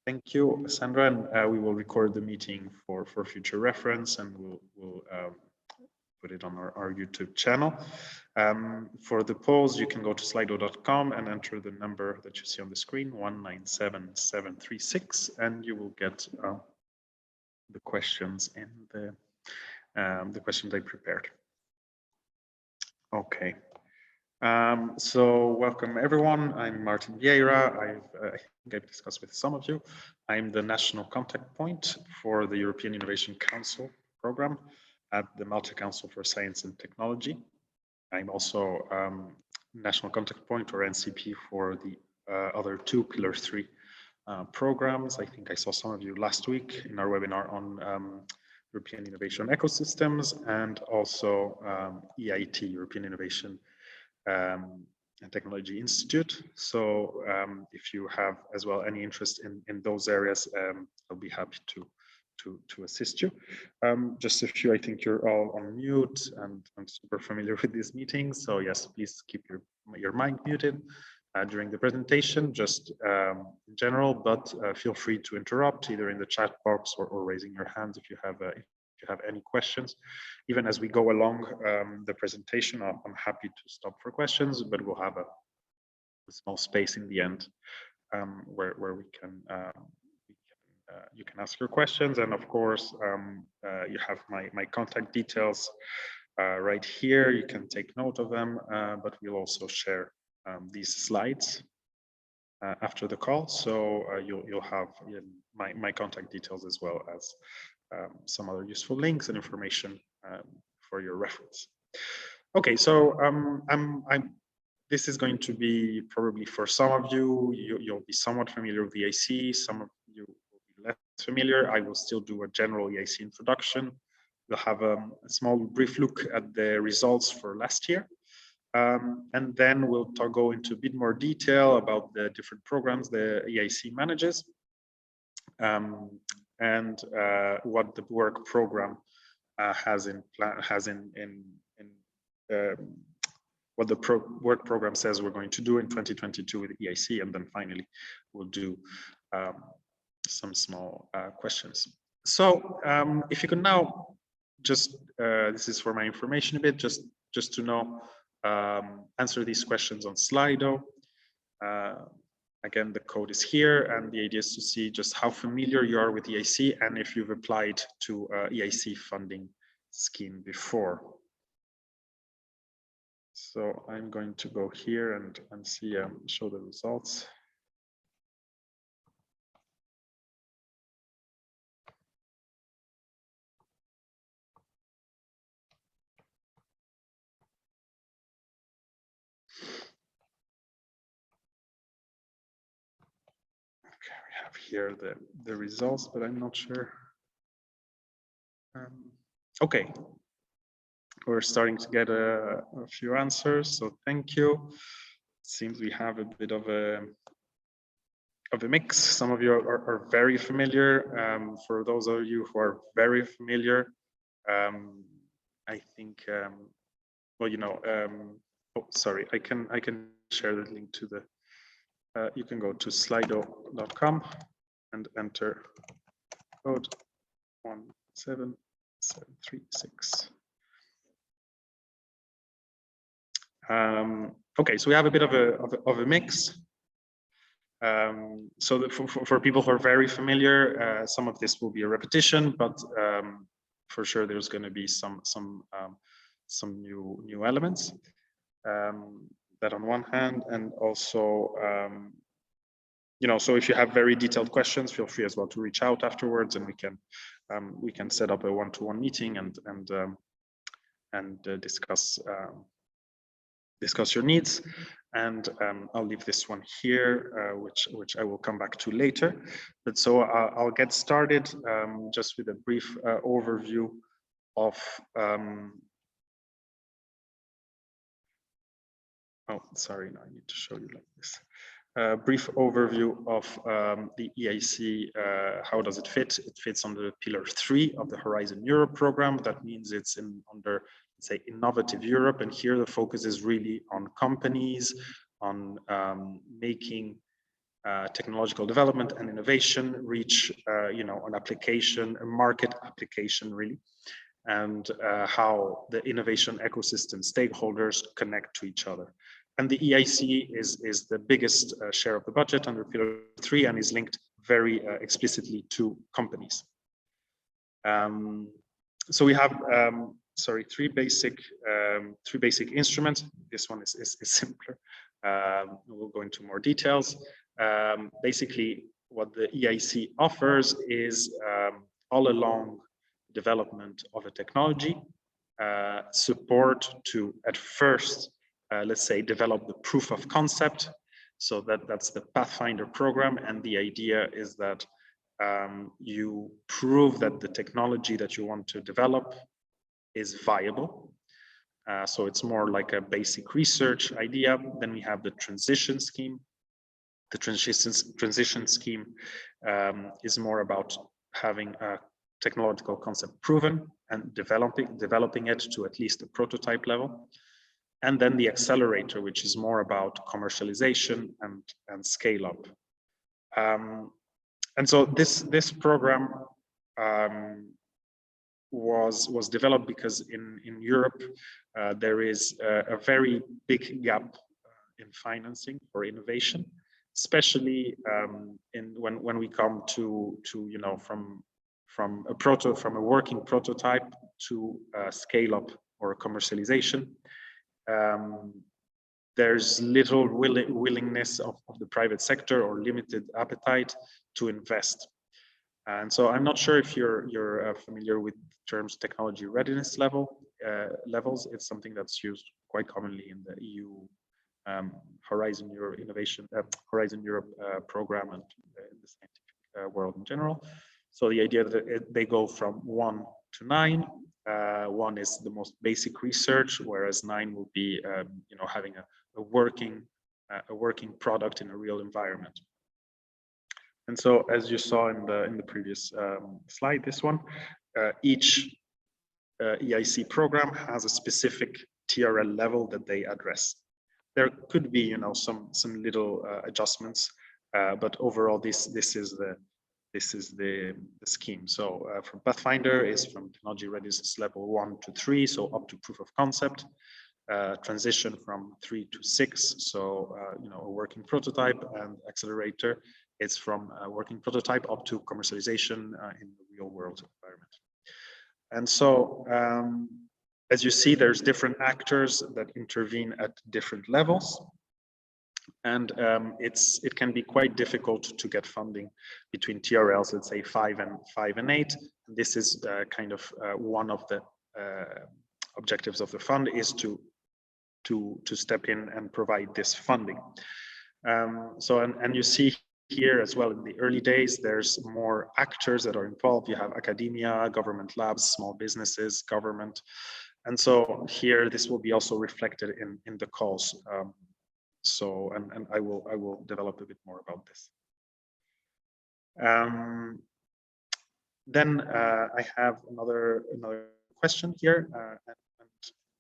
Thank you, Sandra, and we will record the meeting for future reference, and we'll put it on our YouTube channel. For the polls, you can go to slido.com and enter the number that you see on the screen, 197736, and you will get the questions in the questions I prepared. Okay. So welcome everyone. I'm Martin Vieira. I think I've discussed with some of you. I'm the national contact point for the European Innovation Council program at the Malta Council for Science and Technology. I'm also national contact point, or NCP, for the other two Pillar 3 programs. I think I saw some of you last week in our webinar on European Innovation Ecosystems, and also EIT, European Innovation and Technology Institute. So if you have as well any interest in those areas, I'll be happy to assist you. Just a few, I think you're all on mute, and I'm super familiar with these meetings. So yes, please keep your mic muted during the presentation, just in general, but feel free to interrupt either in the chat box or raising your hands if you have any questions. Even as we go along the presentation, I'm happy to stop for questions, but we'll have a small space in the end where we can you can ask your questions. And of course, you have my contact details right here. You can take note of them, but we'll also share these slides after the call. So you'll have my contact details, as well as some other useful links and information for your reference. Okay, so this is going to be probably for some of you, you'll be somewhat familiar with the EIC, some of you will be less familiar. I will still do a general EIC introduction. We'll have a small brief look at the results for last year. And then we'll go into a bit more detail about the different programs the EIC manages, and what the work program what the work program says we're going to do in 2022 with EIC, and then finally we'll do some small questions. So if you can now just this is for my information a bit, just to know, answer these questions on Slido. Again, the code is here, and the idea is to see just how familiar you are with EIC and if you've applied to EIC funding scheme before. So I'm going to go here and see show the results. Here the results, but I'm not sure. Okay, we're starting to get a few answers, so thank you. Seems we have a bit of a mix. Some of you are very familiar. For those of you who are very familiar, I think well, you know, oh, sorry, I can share the link to the you can go to slido.com and enter code 17736. Okay, so we have a bit of a mix. So for people who are very familiar, some of this will be a repetition, but for sure there's going to be some new elements. That on one hand, and also you know, so if you have very detailed questions, feel free as well to reach out afterwards, and we can set up a one-to-one meeting and discuss your needs. And I'll leave this one here, which I will come back to later. But so I'll get started just with a brief overview of oh, sorry, no, I need to show you like this. Brief overview of the EIC, how does it fit? It fits under Pillar 3 of the Horizon Europe program. That means it's under, say, Innovative Europe, and here the focus is really on companies on making technological development and innovation reach, an application, a market application really, and how the innovation ecosystem stakeholders connect to each other. And the EIC is the biggest share of the budget under Pillar 3 and is linked very explicitly to companies. So we have three basic instruments. This one is simpler. We'll go into more details. Basically, what the EIC offers is all along development of a technology, support to at first, let's say, develop the proof of concept. So that's the Pathfinder program, and the idea is that you prove that the technology that you want to develop is viable. So it's more like a basic research idea. Then we have the transition scheme. The transition scheme is more about having a technological concept proven and developing it to at least a prototype level. And then the accelerator, which is more about commercialization and scale up. And so this program was developed because in Europe there is a very big gap in financing for innovation, especially when we come to from a working prototype to scale up or commercialization. There's little willingness of the private sector or limited appetite to invest. And so I'm not sure if you're familiar with terms technology readiness levels. It's something that's used quite commonly in the EU Horizon Europe program and in the scientific world in general. So the idea that they go from 1 to 9. 1 is the most basic research, whereas 9 will be having a working product in a real environment. And so, as you saw in the previous slide, this one, each EIC program has a specific TRL level that they address. There could be, some little adjustments, but overall, this is the scheme. So, from Pathfinder is from technology readiness level 1 to 3, so up to proof of concept. Transition from 3 to 6, so a working prototype, and accelerator is from a working prototype up to commercialization in the real world environment. And so as you see, there's different actors that intervene at different levels, and it can be quite difficult to get funding between TRLs, let's say 5 and 8. This is kind of one of the objectives of the fund, is to step in and provide this funding. So you see here as well, in the early days, there's more actors that are involved. You have academia, government labs, small businesses, government. And so here, this will be also reflected in the calls. So I will develop a bit more about this. Then I have another question here.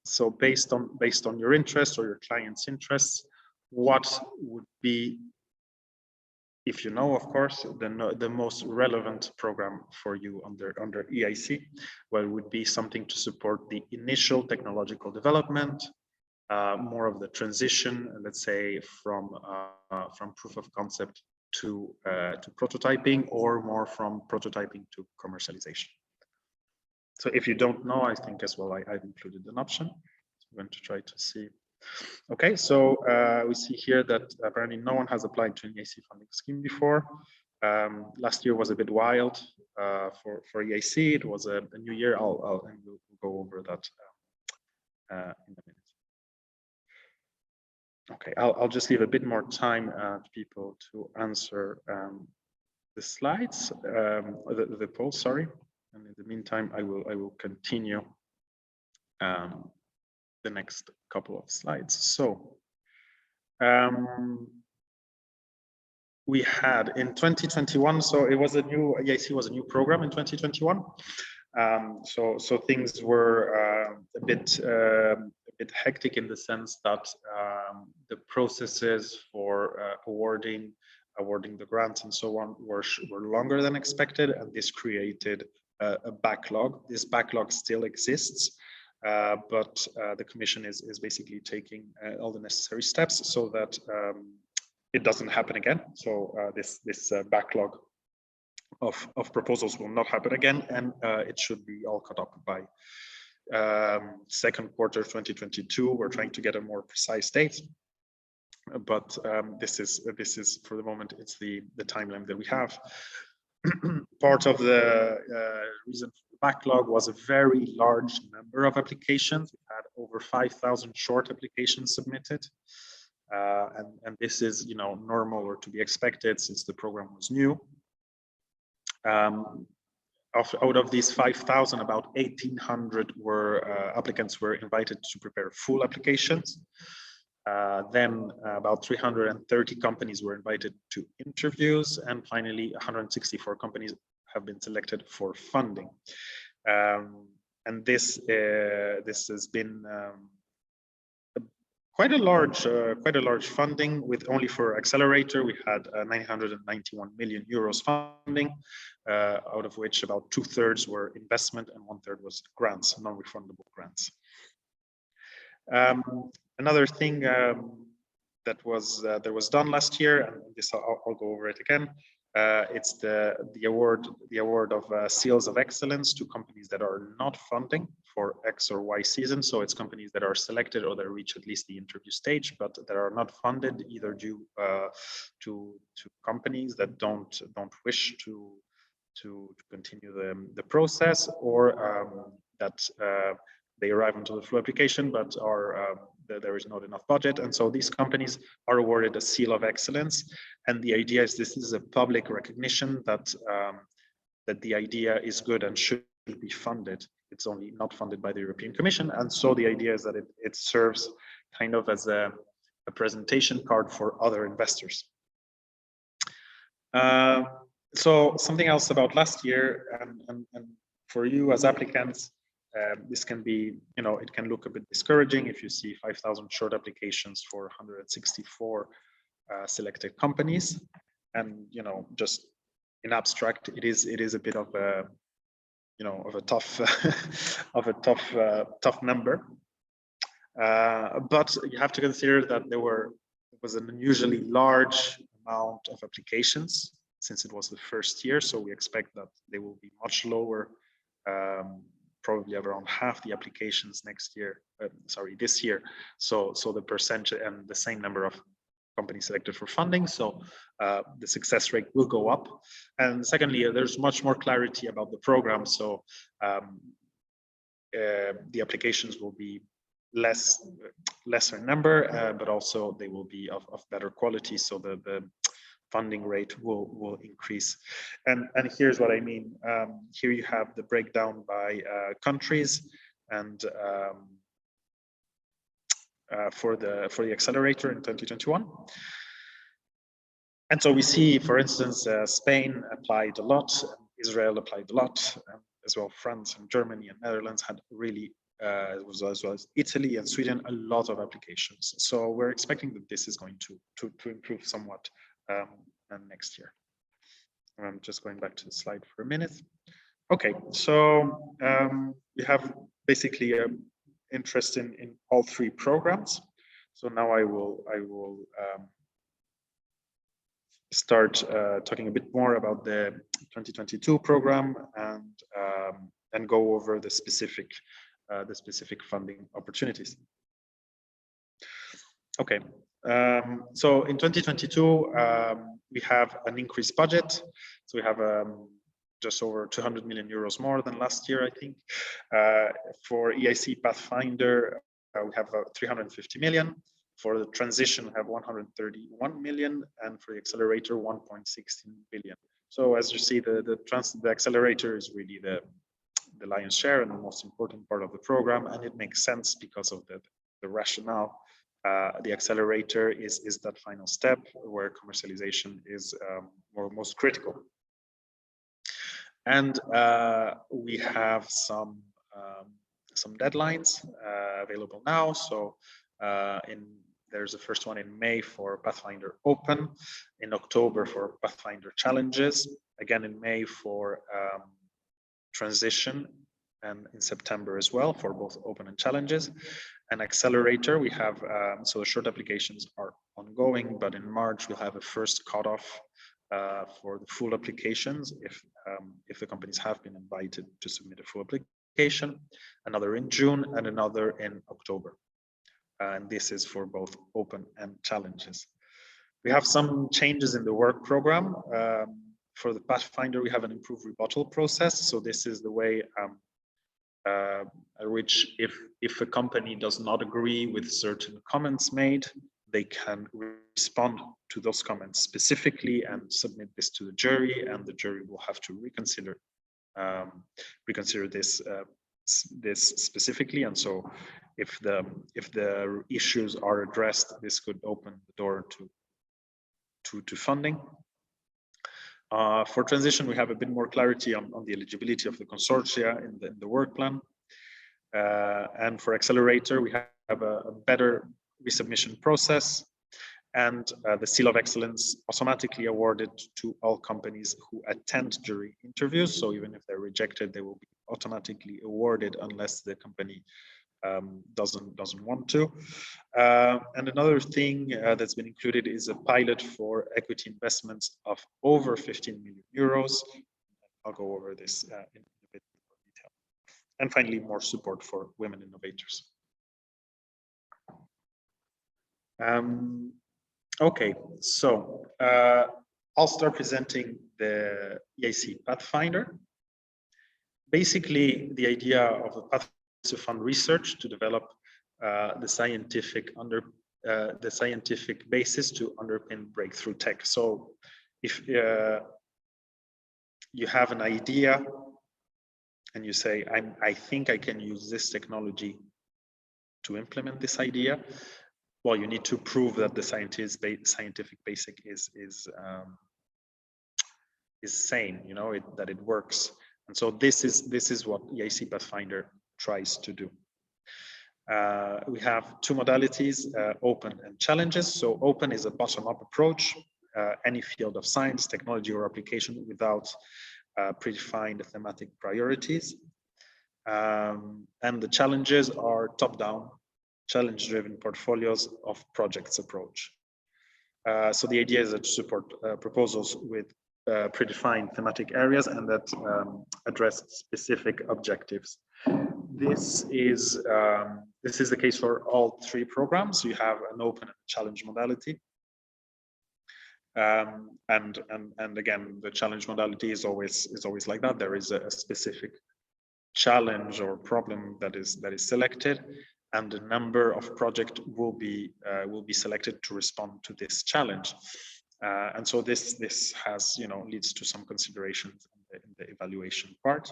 So based on your interest or your client's interests, what would be, if you know, of course, the most relevant program for you under EIC? Well, it would be something to support the initial technological development, more of the transition, let's say from proof of concept to prototyping, or more from prototyping to commercialization. So if you don't know, I think as well I've included an option. So I'm going to try to see. Okay, so we see here that apparently no one has applied to an EIC funding scheme before. Last year was a bit wild for EIC. It was a new year. And we'll go over that in a minute. Okay, I'll just leave a bit more time to people to answer the slides, the poll, sorry. And in the meantime, I will continue the next couple of slides. So we had in 2021, so it was EIC was a new program in 2021. So things were a bit bit hectic in the sense that the processes for awarding the grants and so on were longer than expected, and this created a backlog. This backlog still exists, but the Commission is basically taking all the necessary steps so that it doesn't happen again. So this backlog of proposals will not happen again, and it should be all caught up by second quarter 2022. We're trying to get a more precise date, but this is for the moment, it's the timeline that we have. Part of the reason for the backlog was a very large number of applications. We had over 5,000 short applications submitted, and this is, you know, normal or to be expected since the program was new. Out of these 5,000, about 1,800 applicants were invited to prepare full applications. Then about 330 companies were invited to interviews, and finally 164 companies have been selected for funding. And this has been quite a large funding. With only for Accelerator, we had 991 million euros funding, out of which about 2/3 were investment and 1/3 was grants, non-refundable grants. Another thing that was done last year, and this I'll go over it again. It's the award of seals of excellence to companies that are not funding for X or Y season. So it's companies that are selected or that reach at least the interview stage, but that are not funded, either due to companies that don't wish to continue the process, or that they arrive into the full application, but there is not enough budget. And so these companies are awarded a seal of excellence. And the idea is this is a public recognition that the idea is good and should be funded. It's only not funded by the European Commission. And so the idea is that it serves kind of as a presentation card for other investors. So something else about last year, and for you as applicants, this can be, you know, it can look a bit discouraging if you see 5,000 short applications for 164 selected companies, and, you know, just in abstract, it is a bit of a, you know, of a tough number. But you have to consider that it was an unusually large amount of applications since it was the first year. So we expect that they will be much lower. Probably around half the applications this year. So the percentage and the same number of companies selected for funding. So the success rate will go up. And secondly, there's much more clarity about the program. So the applications will be lesser number, but also they will be of better quality. So the funding rate will increase. And here's what I mean. Here you have the breakdown by countries, and for the Accelerator in 2021. And so we see, for instance, Spain applied a lot, Israel applied a lot, as well France and Germany and Netherlands had really, as well as Italy and Sweden, a lot of applications. So we're expecting that this is going to improve somewhat next year. I'm just going back to the slide for a minute. Okay, so we have basically interest in all three programs. So now I will start talking a bit more about the 2022 program and go over the specific funding opportunities. Okay, so in 2022 we have an increased budget. So we have just over 200 million euros more than last year, I think. For EIC Pathfinder, we have 350 million. For the transition, we have 131 million, and for the Accelerator, 1.16 billion. So as you see, the Accelerator is really the lion's share and the most important part of the program, and it makes sense because of the rationale. The Accelerator is that final step where commercialization is most critical. And we have some some deadlines available now. So there's the first one in May for Pathfinder Open, in October for Pathfinder Challenges, again in May for Transition, and in September as well for both Open and Challenges. And Accelerator, we have, so the short applications are ongoing, but in March we'll have a first cutoff for the full applications if the companies have been invited to submit a full application, another in June and another in October. And this is for both Open and Challenges. We have some changes in the work program. For the Pathfinder, we have an improved rebuttal process. So this is the way which if a company does not agree with certain comments made, they can respond to those comments specifically and submit this to the jury, and the jury will have to reconsider this specifically. And so if the issues are addressed, this could open the door to funding. For Transition, we have a bit more clarity on the eligibility of the consortia in the work plan. And for Accelerator, we have a better resubmission process, and the Seal of Excellence automatically awarded to all companies who attend jury interviews. So even if they're rejected, they will be automatically awarded unless the company doesn't want to. And another thing that's been included is a pilot for equity investments of over 15 million euros. I'll go over this in a bit more detail. And finally, more support for women innovators. Okay, so I'll start presenting the EIC Pathfinder. Basically, the idea of the Pathfinder is to fund research to develop the scientific basis to underpin breakthrough tech. So if you have an idea and you say, I think I can use this technology to implement this idea, well, you need to prove that the scientific basic is sane, you know, that it works. And so this is what EIC Pathfinder tries to do. We have two modalities, Open and Challenges. So Open is a bottom-up approach, any field of science, technology, or application without predefined thematic priorities. And the Challenges are top-down, challenge-driven portfolios of projects approach. So the idea is that to support proposals with predefined thematic areas and that address specific objectives. This is the case for all three programs. You have an open and challenge modality. And again, the challenge modality is always like that. There is a specific challenge or problem that is selected, and a number of projects will be selected to respond to this challenge. And so this has, you know, leads to some considerations in the evaluation part.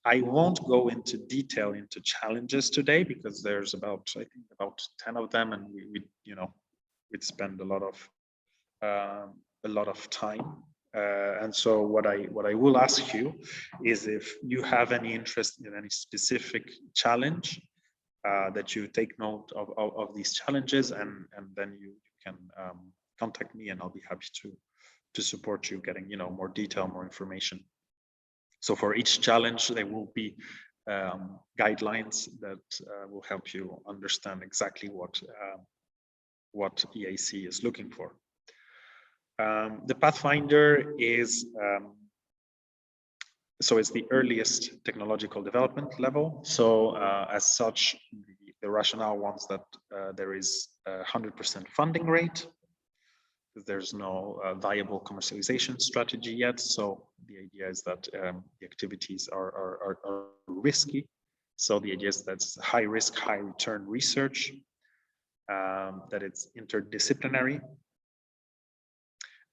I won't go into detail into challenges today because there's about 10 of them, and we'd spend a lot of time. And so what I will ask you is if you have any interest in any specific challenge, that you take note of these challenges, and then you can contact me, and I'll be happy to support you getting, you know, more detail, more information. So for each challenge, there will be guidelines that will help you understand exactly what EIC is looking for. The Pathfinder is so it's the earliest technological development level. So as such, the rationale wants that there is a 100% funding rate. There's no viable commercialization strategy yet. So the idea is that the activities are risky. So the idea is that's high risk, high return research, that it's interdisciplinary,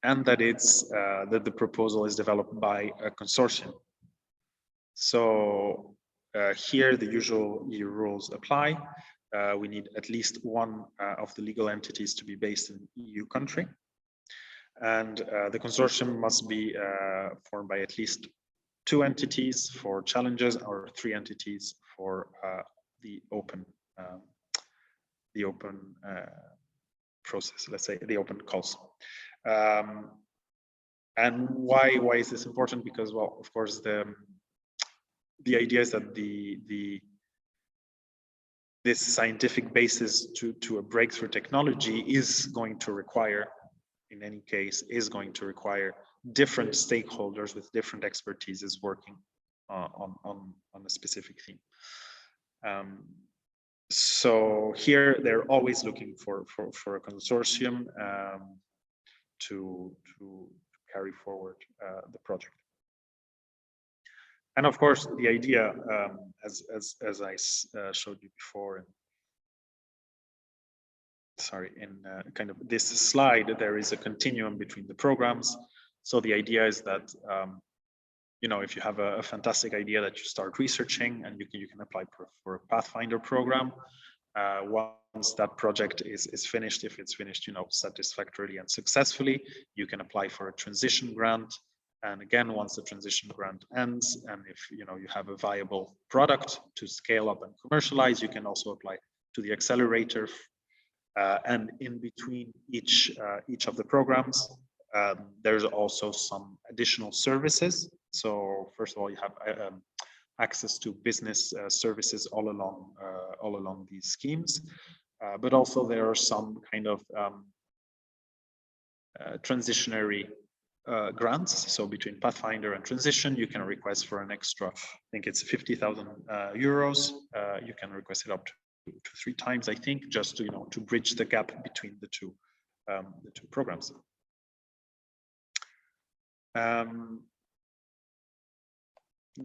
and that it's that the proposal is developed by a consortium. So here the usual EU rules apply. We need at least one of the legal entities to be based in an EU country. And the consortium must be formed by at least 2 entities for challenges or 3 entities for the open process, let's say the open calls. And why is this important? Because, well, of course, the idea is that this scientific basis to a breakthrough technology is going to require, in any case, different stakeholders with different expertises working on a specific theme. So here they're always looking for a consortium to carry forward the project. And of course, the idea, as I showed you before, in kind of this slide, there is a continuum between the programs. So the idea is that you know, if you have a fantastic idea that you start researching, and you can apply for a Pathfinder program. Once that project is finished, if it's finished, you know, satisfactorily and successfully, you can apply for a transition grant. And again, once the transition grant ends, and if you know you have a viable product to scale up and commercialize, you can also apply to the accelerator. And in between each of the programs, there's also some additional services. So first of all, you have access to business services all along these schemes, but also there are some kind of transitionary grants. So between Pathfinder and Transition, you can request for an extra, I think it's 50,000 euros. You can request it up to 3 times, I think, just to, you know, to bridge the gap between the two programs.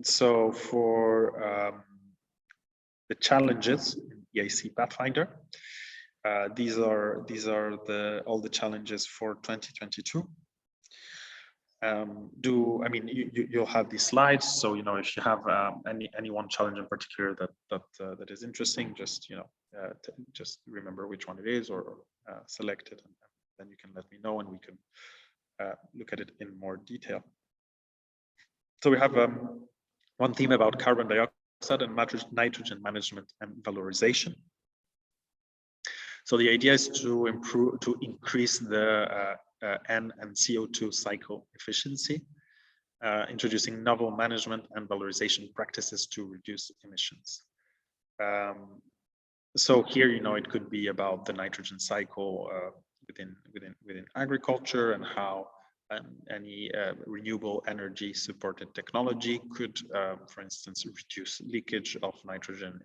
So for the challenges in EIC Pathfinder, these are all the challenges for 2022. I mean, you'll have these slides, so you know, if you have any one challenge in particular that is interesting, just you know, just remember which one it is, or select it, and then you can let me know, and we can look at it in more detail. So we have one theme about carbon dioxide and nitrogen management and valorization. So the idea is to increase the N and CO2 cycle efficiency, introducing novel management and valorization practices to reduce emissions. So here, you know, it could be about the nitrogen cycle within agriculture, and how any renewable energy supported technology could, for instance, reduce leakage of nitrogen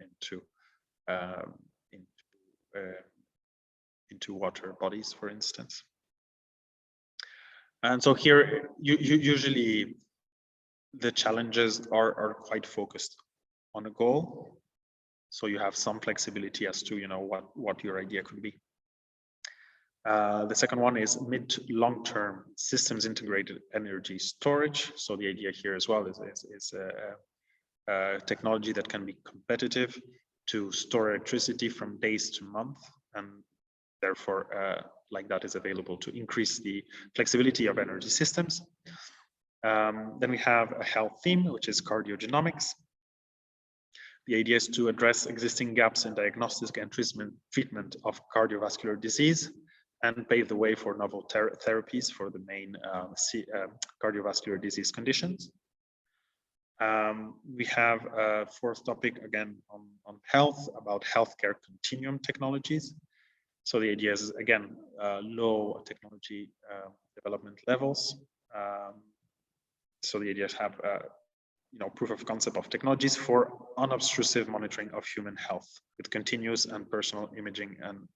into water bodies, for instance. And so here, usually the challenges are quite focused on a goal. So you have some flexibility as to, you know, what your idea could be. The second one is mid to long-term systems integrated energy storage. So the idea here as well is a technology that can be competitive to store electricity from days to months, and therefore like that is available to increase the flexibility of energy systems. Then we have a health theme, which is cardiogenomics. The idea is to address existing gaps in diagnostics and treatment of cardiovascular disease, and pave the way for novel therapies for the main cardiovascular disease conditions. We have a fourth topic, again, on health, about healthcare continuum technologies. So the idea is, again, low technology development levels. So the idea is to have you know, proof of concept of technologies for unobtrusive monitoring of human health with continuous and personal imaging and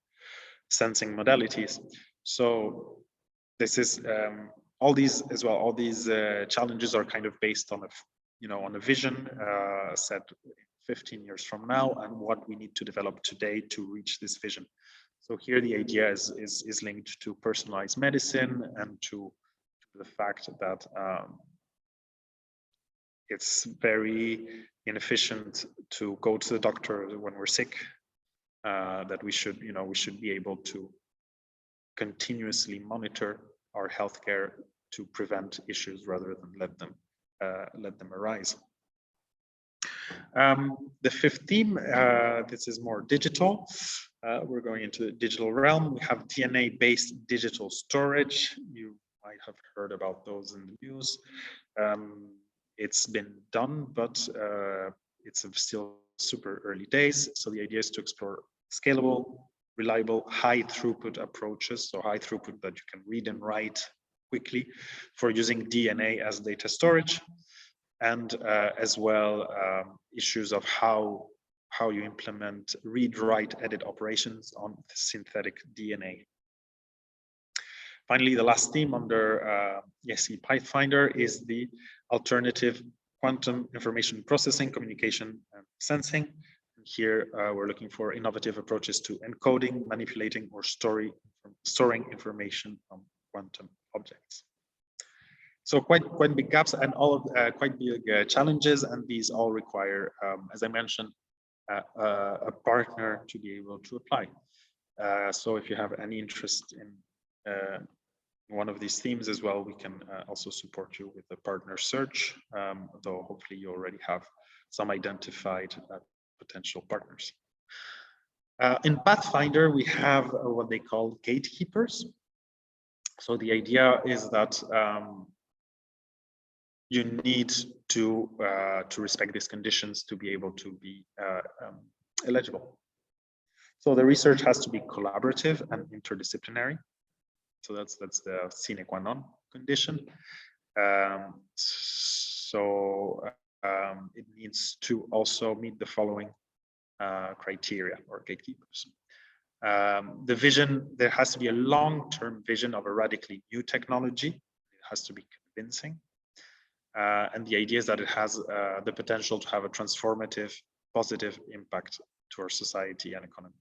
sensing modalities. So this is all these as well. All these challenges are kind of based on a vision set 15 years from now, and what we need to develop today to reach this vision. So here the idea is linked to personalized medicine, and to the fact that it's very inefficient to go to the doctor when we're sick. That we should be able to continuously monitor our healthcare to prevent issues rather than let them arise. The fifth theme, this is more digital. We're going into the digital realm. We have DNA-based digital storage. You might have heard about those in the news. It's been done, but it's still super early days. So the idea is to explore scalable, reliable, high throughput approaches. So high throughput that you can read and write quickly for using DNA as data storage. And as well, issues of how you implement read, write, edit operations on synthetic DNA. Finally, the last theme under EIC Pathfinder is the alternative quantum information processing, communication, and sensing. Here, we're looking for innovative approaches to encoding, manipulating, or storing information from quantum objects. So quite big gaps and all of quite big challenges, and these all require, as I mentioned, a partner to be able to apply. So if you have any interest in one of these themes as well, we can also support you with the partner search, though hopefully you already have some identified potential partners. In Pathfinder, we have what they call gatekeepers. So the idea is that you need to respect these conditions to be able to be eligible. So the research has to be collaborative and interdisciplinary. So that's the sine qua non condition. It needs to also meet the following criteria or gatekeepers. The vision, there has to be a long-term vision of a radically new technology. It has to be convincing. And the idea is that it has the potential to have a transformative, positive impact to our society and economy.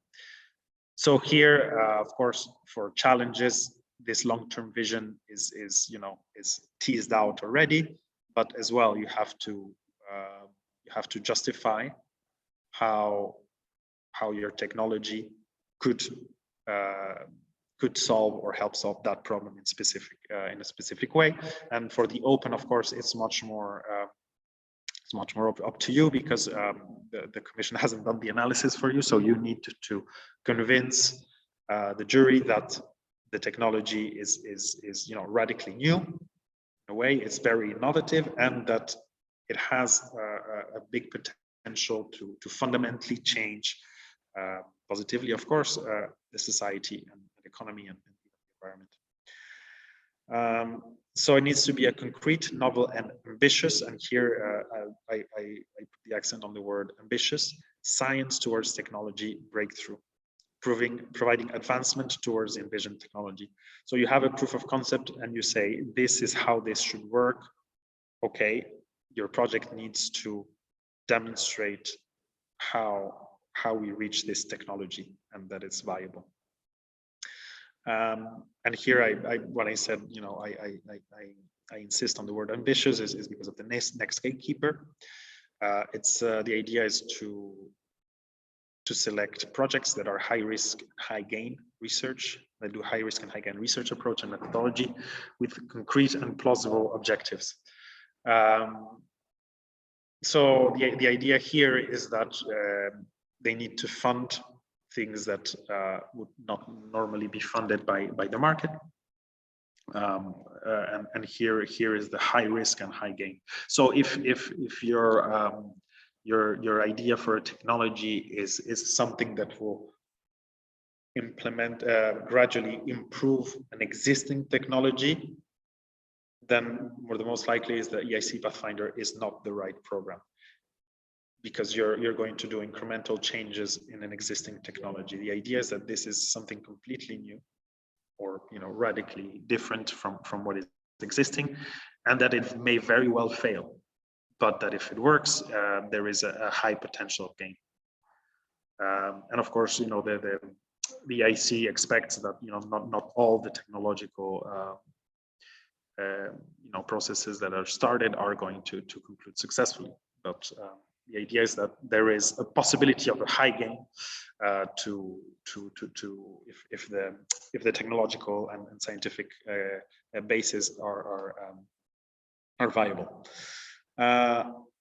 So here, of course, for challenges, this long-term vision is teased out already, but as well you have to justify how your technology could solve or help solve that problem in a specific way. And for the open, of course, it's much more up to you, because the commission hasn't done the analysis for you, so you need to convince the jury that the technology is radically new in a way, it's very innovative, and that it has a big potential to fundamentally change positively, of course, the society and the economy and the environment. So it needs to be a concrete, novel, and ambitious. And here I put the accent on the word ambitious. Science towards technology breakthrough, providing advancement towards envisioned technology. So you have a proof of concept and you say, this is how this should work. Okay, your project needs to demonstrate how we reach this technology and that it's viable. And here when I said, I insist on the word ambitious is because of the next gatekeeper. It's the idea is to select projects that are high risk, high gain research, that do high risk and high gain research approach and methodology with concrete and plausible objectives. So the idea here is that they need to fund things that would not normally be funded by the market. And here is the high risk and high gain. So if your idea for a technology is something that will implement, gradually improve an existing technology, then the most likely is that EIC Pathfinder is not the right program, because you're going to do incremental changes in an existing technology. The idea is that this is something completely new, or radically different from what is existing, and that it may very well fail, but that if it works, there is a high potential of gain. And of course, the EIC expects that not all the technological processes that are started are going to conclude successfully, but the idea is that there is a possibility of a high gain if the technological and scientific bases are viable.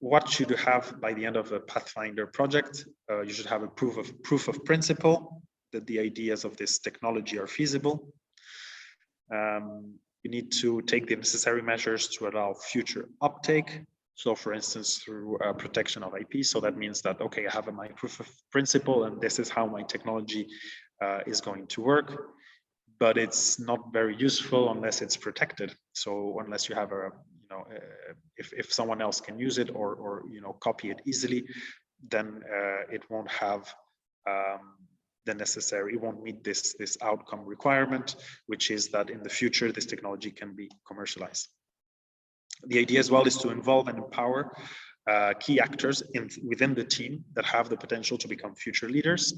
what should you have by the end of a Pathfinder project? You should have a proof of principle that the ideas of this technology are feasible. You need to take the necessary measures to allow future uptake. So for instance, through protection of IP. So that means that, okay, I have my proof of principle and this is how my technology is going to work, but it's not very useful unless it's protected. So unless you have a, if someone else can use it or copy it easily, then it won't have the necessary, it won't meet this outcome requirement, which is that in the future this technology can be commercialized. The idea as well is to involve and empower key actors within the team that have the potential to become future leaders.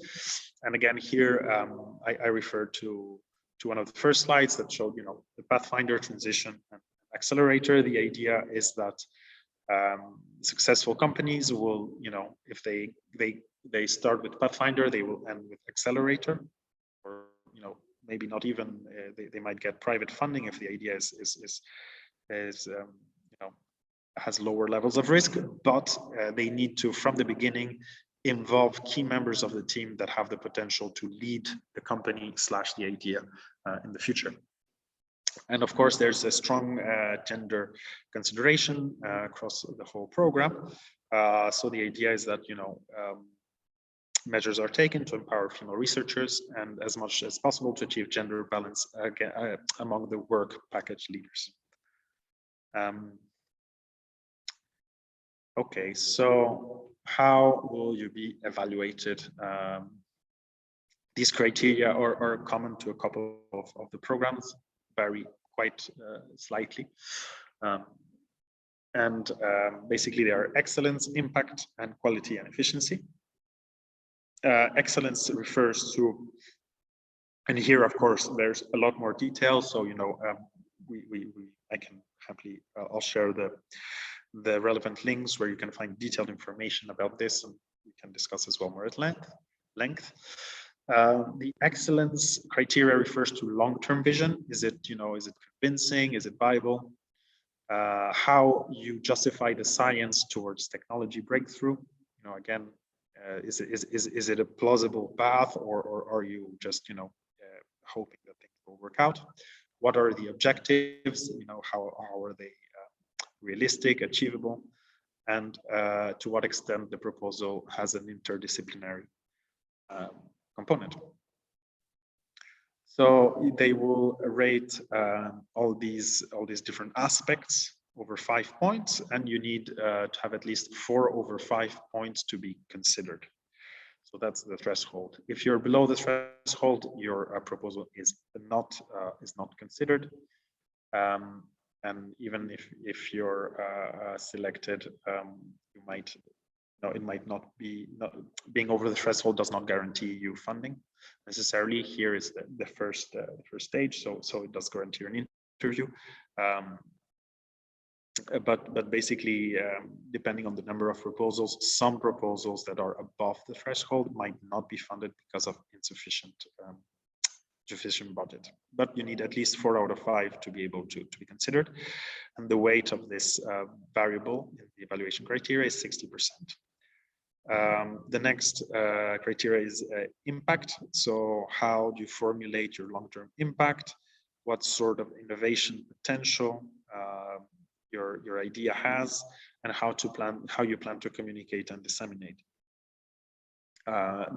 And again, here I refer to one of the first slides that showed, the Pathfinder, Transition, and Accelerator. The idea is that successful companies will, if they start with Pathfinder, they will end with Accelerator, or maybe not even. They might get private funding if the idea has lower levels of risk, but they need to, from the beginning, involve key members of the team that have the potential to lead the company / the idea in the future. And of course, there's a strong gender consideration across the whole program. So the idea is that, measures are taken to empower female researchers and as much as possible to achieve gender balance among the work package leaders. Okay, so how will you be evaluated? These criteria are common to a couple of the programs, vary quite slightly. Basically, they are excellence, impact, and quality and efficiency. Excellence refers to, and here, of course, there's a lot more detail. So, I can happily, I'll share the relevant links where you can find detailed information about this, and we can discuss as well more at length. The excellence criteria refers to long-term vision. Is it convincing? Is it viable? How you justify the science towards technology breakthrough? Again, is it a plausible path, or are you just hoping that things will work out? What are the objectives? How are they realistic, achievable, and to what extent the proposal has an interdisciplinary component. So they will rate all these different aspects over 5 points, and you need to have at least 4 over 5 points to be considered. So that's the threshold. If you're below the threshold, your proposal is not considered. And even if you're selected, you might, it might not be, being over the threshold does not guarantee you funding necessarily. Here is the first stage, so it does guarantee an interview. But basically, depending on the number of proposals, some proposals that are above the threshold might not be funded because of insufficient budget. But you need at least 4 out of 5 to be able to be considered. And the weight of this variable in the evaluation criteria is 60%. The next criteria is impact. So how do you formulate your long-term impact? What sort of innovation potential your idea has, and how you plan to communicate and disseminate.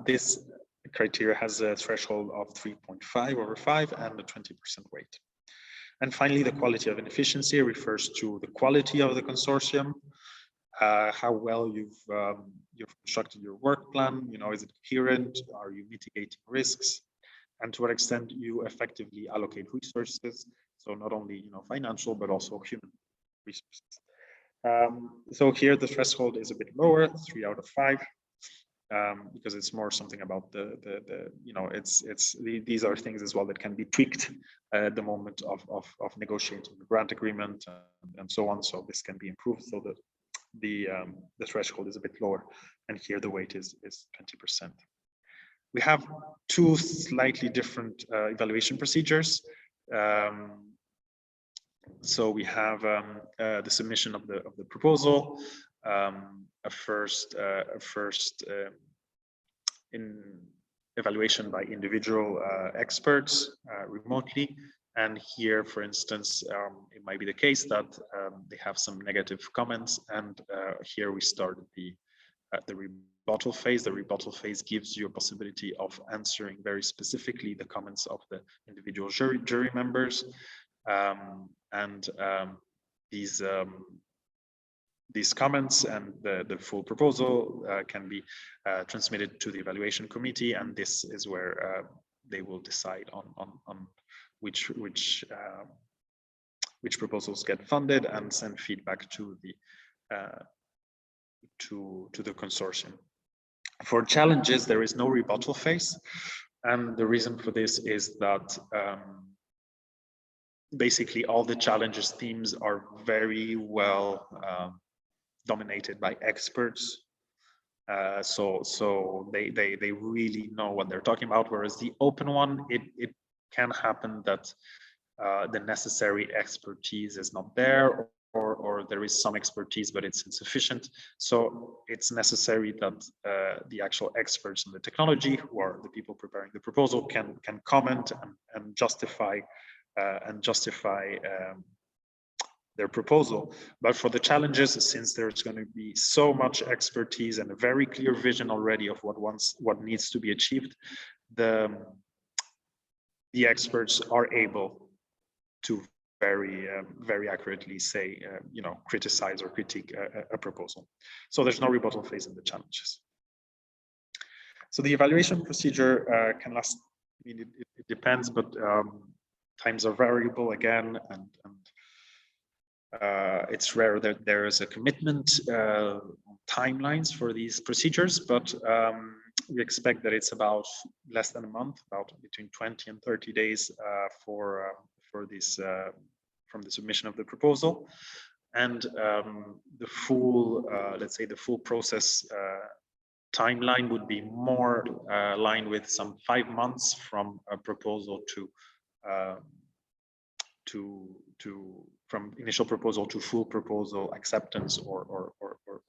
This criteria has a threshold of 3.5 over 5 and a 20% weight. And finally, the quality of an efficiency refers to the quality of the consortium, how well you've constructed your work plan. Is it coherent? Are you mitigating risks? And to what extent you effectively allocate resources? So not only financial, but also human resources. So here the threshold is a bit lower, 3 out of 5. Because it's more something about these are things as well that can be tweaked at the moment of negotiating the grant agreement and so on. So this can be improved so that the threshold is a bit lower, and here the weight is 20%. We have 2 slightly different evaluation procedures. So we have the submission of the proposal, a first in evaluation by individual experts remotely. And here, for instance, it might be the case that they have some negative comments, and here we start the rebuttal phase. The rebuttal phase gives you a possibility of answering very specifically the comments of the individual jury members, and these comments and the full proposal can be transmitted to the evaluation committee, and this is where they will decide on which proposals get funded and send feedback to the consortium. For challenges, there is no rebuttal phase, and the reason for this is that basically all the challenges themes are very well dominated by experts, so they really know what they're talking about, whereas the open one, it can happen that the necessary expertise is not there, or there is some expertise but it's insufficient. So it's necessary that the actual experts in the technology, who are the people preparing the proposal, can comment and justify their proposal. But for the challenges, since there's going to be so much expertise and a very clear vision already of what needs to be achieved, the experts are able to very accurately say, criticize or critique a proposal. So there's no rebuttal phase in the challenges. So the evaluation procedure can last, I mean, it depends, but times are variable again, and it's rare that there is a commitment timelines for these procedures, but we expect that it's about less than a month, about between 20 and 30 days for this from the submission of the proposal, and the full, let's say, the full process timeline would be more aligned with some 5 months from a proposal from initial proposal to full proposal acceptance or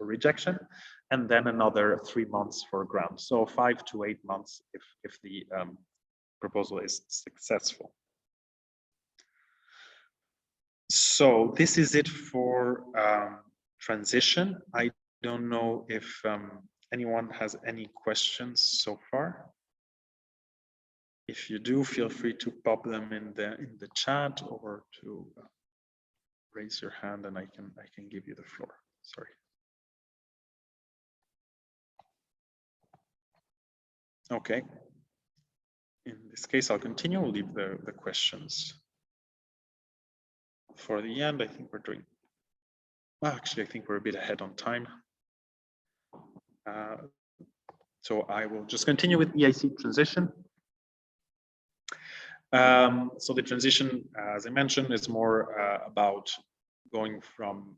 rejection, and then another 3 months for grant. So 5 to 8 months if the proposal is successful. So this is it for transition. I don't know if anyone has any questions so far. If you do, feel free to pop them in the chat, or to raise your hand and I can give you the floor. Sorry. Okay. In this case, I'll continue. We'll leave the questions for the end. I think we're doing, well, actually, I think we're a bit ahead on time. So I will just continue with EIC Transition. So the transition, as I mentioned, is more about going from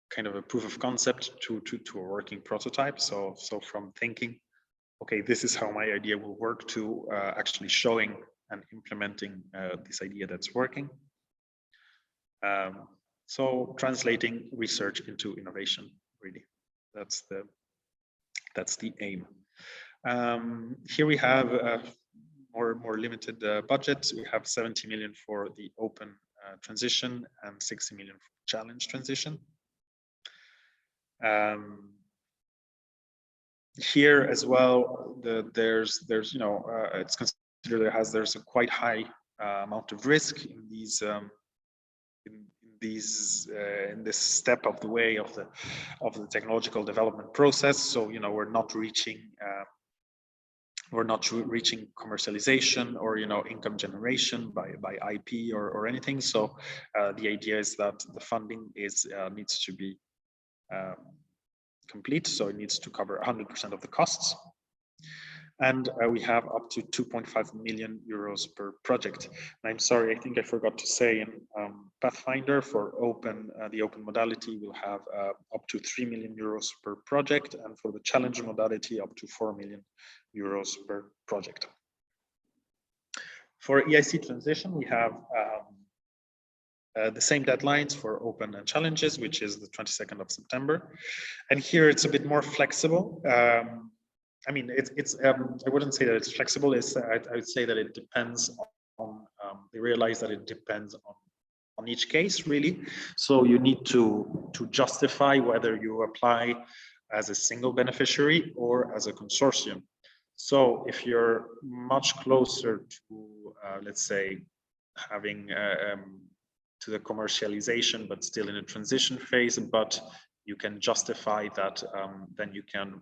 kind of a proof of concept to a working prototype. So from thinking, okay, this is how my idea will work, to actually showing and implementing this idea that's working. So translating research into innovation, really, that's the aim. Here we have a more limited budget. We have 70 million for the open transition and 60 million for challenge transition. Here as well, there's it's considered there's a quite high amount of risk in these in this step of the way of the technological development process. So we're not reaching commercialization or income generation by IP or anything. So the idea is that the funding needs to be complete, so it needs to cover 100% of the costs. And we have up to 2.5 million euros per project. And I'm sorry, I think I forgot to say, in Pathfinder for the open modality, we'll have up to 3 million euros per project, and for the challenge modality, up to 4 million euros per project. For EIC Transition, we have the same deadlines for open and challenges, which is the 22nd of September. And here it's a bit more flexible. I mean, I wouldn't say that it's flexible. I would say that it depends on, they realize that it depends on each case, really. So you need to justify whether you apply as a single beneficiary or as a consortium. So if you're much closer to, let's say, having to the commercialization, but still in a transition phase, but you can justify that, then you can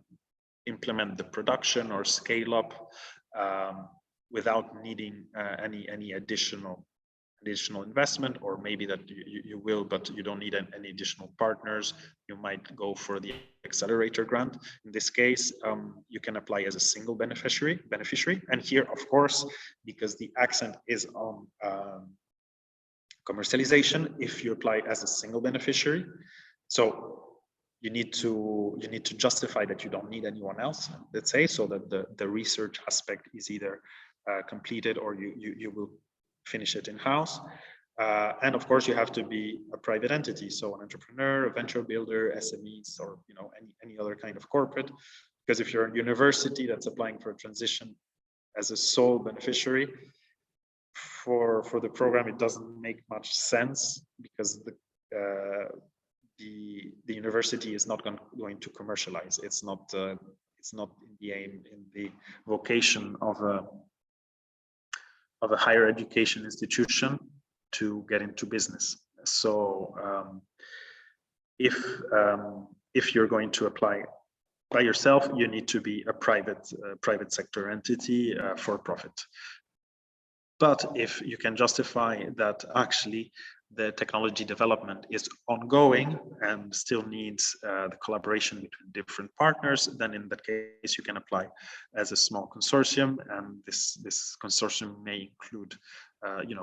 implement the production or scale up without needing any additional investment, or maybe that you will, but you don't need any additional partners. You might go for the accelerator grant. In this case, you can apply as a single beneficiary. And here, of course, because the accent is on commercialization, if you apply as a single beneficiary, so you need to justify that you don't need anyone else, let's say, so that the research aspect is either completed or you will finish it in-house. And of course, you have to be a private entity, so an entrepreneur, a venture builder, SMEs, or any other kind of corporate. Because if you're a university that's applying for a transition as a sole beneficiary for the program, it doesn't make much sense, because the university is not going to commercialize. It's not in the aim, in the vocation of a higher education institution to get into business. So if you're going to apply by yourself, you need to be a private sector entity for profit. But if you can justify that actually the technology development is ongoing and still needs the collaboration between different partners, then in that case you can apply as a small consortium, and this consortium may include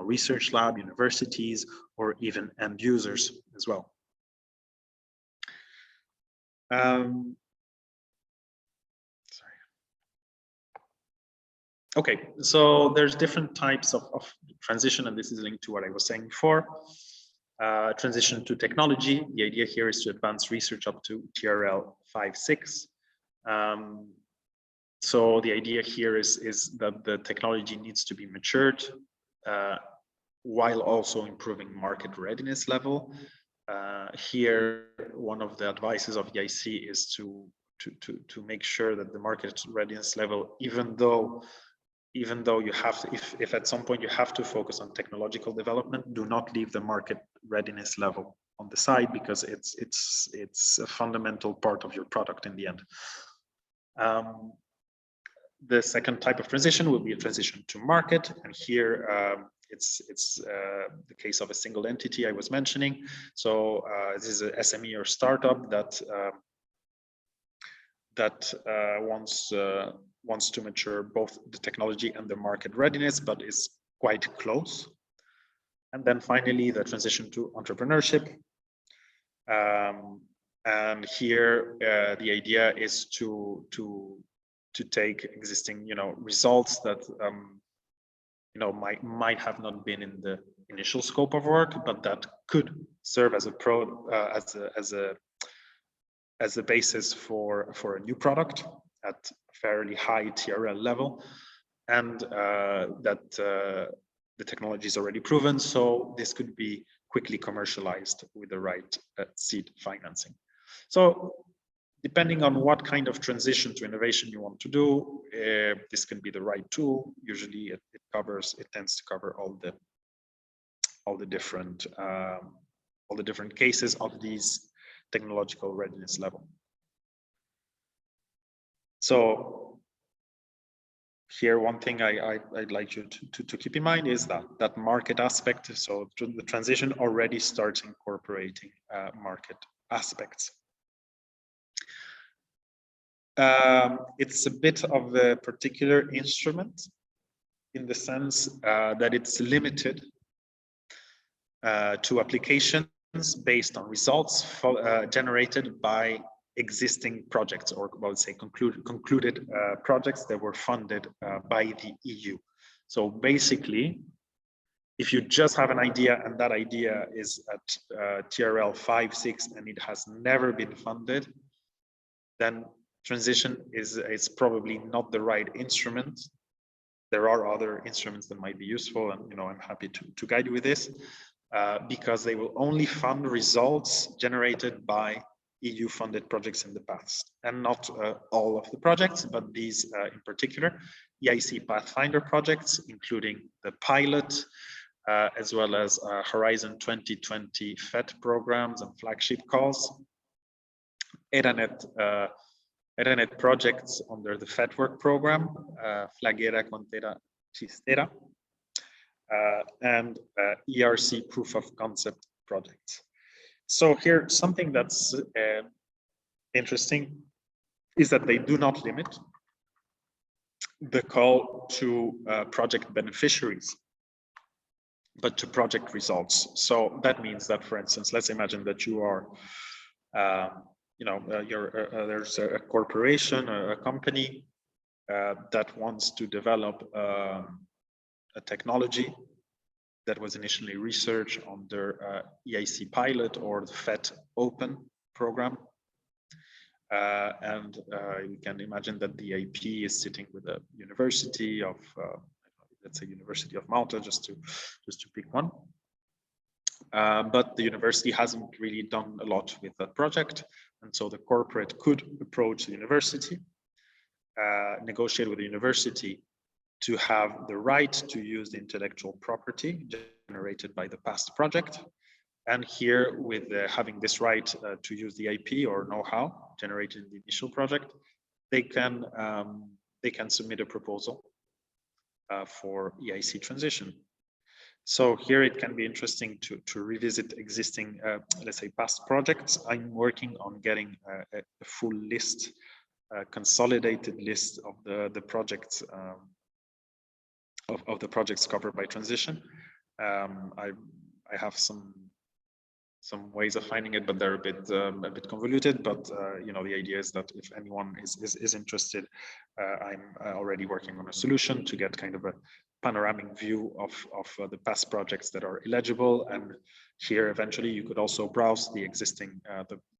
research lab, universities, or even end users as well. Okay, so there's different types of transition, and this is linked to what I was saying before. Transition to technology. The idea here is to advance research up to TRL 5.6. So the idea here is that the technology needs to be matured while also improving market readiness level. Here, one of the advices of EIC is to make sure that the market readiness level, even though you have to, if at some point you have to focus on technological development, do not leave the market readiness level on the side, because it's a fundamental part of your product in the end. The second type of transition will be a transition to market, and here it's the case of a single entity I was mentioning. So this is a SME or startup that wants to mature both the technology and the market readiness, but is quite close. And then finally, the transition to entrepreneurship. And here, the idea is to take existing, results that might have not been in the initial scope of work, but that could serve as a basis for a new product at fairly high TRL level, and that the technology is already proven, so this could be quickly commercialized with the right seed financing. So depending on what kind of transition to innovation you want to do, this can be the right tool. Usually it tends to cover all the different cases of these technological readiness level. So here, one thing I'd like you to keep in mind is that market aspect. So the transition already starts incorporating market aspects. It's a bit of a particular instrument in the sense that it's limited to applications based on results generated by existing projects, or I would say concluded projects that were funded by the EU. So basically, If you just have an idea and that idea is at TRL 5, 6, and it has never been funded, then transition is probably not the right instrument. There are other instruments that might be useful, and I'm happy to guide you with this, because they will only fund results generated by EU-funded projects in the past, and not all of the projects, but these in particular, EIC Pathfinder projects, including the pilot, as well as Horizon 2020 FET programs and flagship calls, ERANET projects under the FET work program, Flagera, Contera, Chistera, and ERC proof of concept projects. So here, something that's interesting is that they do not limit the call to project beneficiaries, but to project results. So that means that, for instance, let's imagine that you are, there's a corporation, a company that wants to develop a technology that was initially researched under EIC pilot or the FET open program. And you can imagine that the IP is sitting with a university of, let's say, University of Malta, just to pick one. But the university hasn't really done a lot with that project, and so the corporate could approach the university, negotiate with the university to have the right to use the intellectual property generated by the past project. And here, with having this right to use the IP or know-how generated in the initial project, they can submit a proposal for EIC transition. So here it can be interesting to revisit existing, let's say, past projects. I'm working on getting a full list, consolidated list of the projects of the projects covered by transition. I have some ways of finding it, but they're a bit convoluted. But the idea is that if anyone is interested, I'm already working on a solution to get kind of a panoramic view of the past projects that are eligible. And here, eventually, you could also browse the existing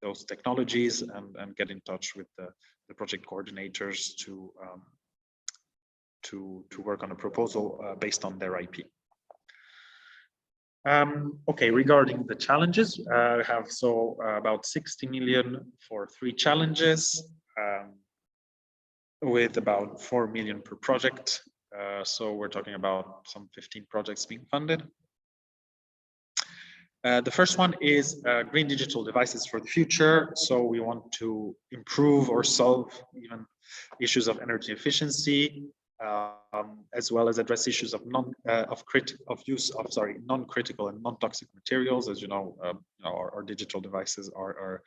those technologies and get in touch with the project coordinators to work on a proposal based on their IP. Okay, regarding the challenges, we have about 60 million for 3 challenges, with about 4 million per project. So we're talking about some 15 projects being funded. The first one is green digital devices for the future. So we want to improve or solve even issues of energy efficiency, as well as address issues of non-critical and non-toxic materials. As you know, our digital devices are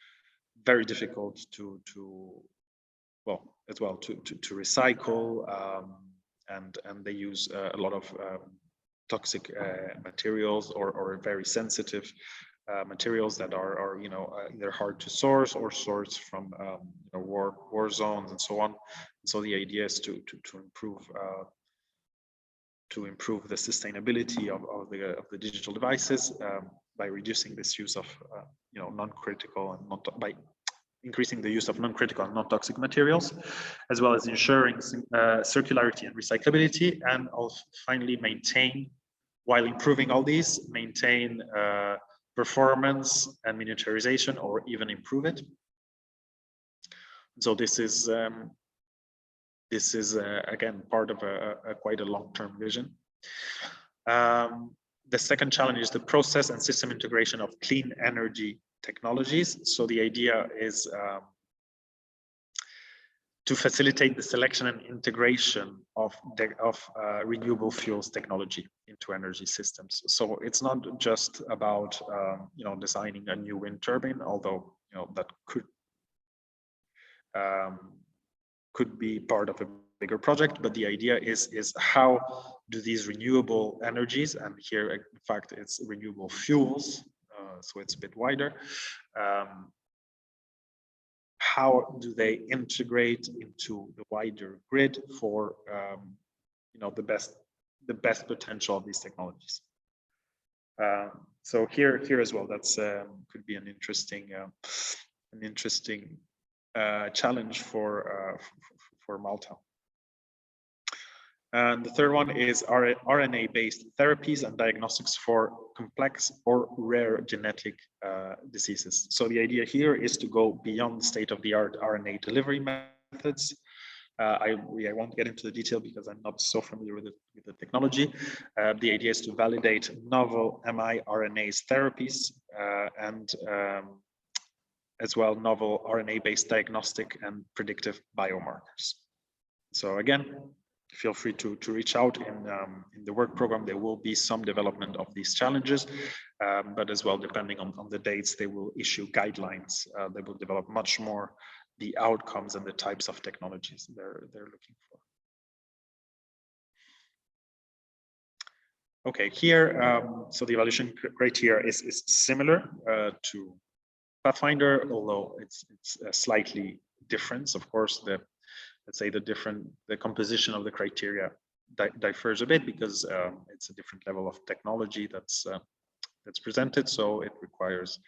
very difficult to recycle, and they use a lot of toxic materials or very sensitive materials that are either hard to source or sourced from war zones and so on. And so the idea is to improve the sustainability of the digital devices by reducing this use of non-critical and by increasing the use of non-critical and non-toxic materials, as well as ensuring circularity and recyclability, and also finally while improving all these, maintain performance and miniaturization, or even improve it. So this is again part of quite a long-term vision. The second challenge is the process and system integration of clean energy technologies. So the idea is to facilitate the selection and integration of renewable fuels technology into energy systems. So it's not just about designing a new wind turbine, although that could be part of a bigger project. But the idea is how do these renewable energies, and here in fact it's renewable fuels, so it's a bit wider, how do they integrate into the wider grid for the best potential of these technologies? So here as well, that's could be an interesting challenge for Malta. And the third one is RNA-based therapies and diagnostics for complex or rare genetic diseases. So the idea here is to go beyond state-of-the-art RNA delivery methods. I won't get into the detail because I'm not so familiar with the technology. The idea is to validate novel mRNA therapies and as well novel RNA-based diagnostic and predictive biomarkers. So again, feel free to reach out in the work program. There will be some development of these challenges, but as well, depending on the dates, they will issue guidelines. They will develop much more the outcomes and the types of technologies they're looking for. Okay, here, so the evaluation criteria is similar to Pathfinder, although it's slightly different. Of course, let's say the composition of the criteria differs a bit because it's a different level of technology that's presented, so it requires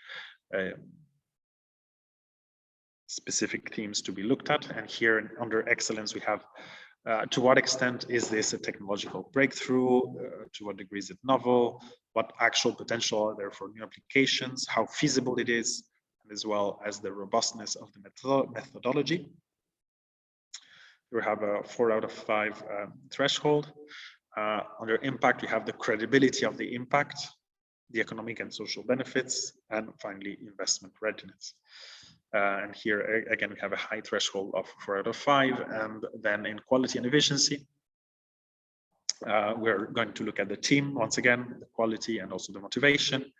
specific themes to be looked at. And here under excellence, we have to what extent is this a technological breakthrough? To what degree is it novel? What actual potential are there for new applications? How feasible it is, and as well as the robustness of the methodology. We have a 4 out of 5 threshold. Under impact, we have the credibility of the impact, the economic and social benefits, and finally, investment readiness. And here, again, we have a high threshold of 4 out of 5. And then in quality and efficiency, we're going to look at the team, once again, the quality and also the motivation.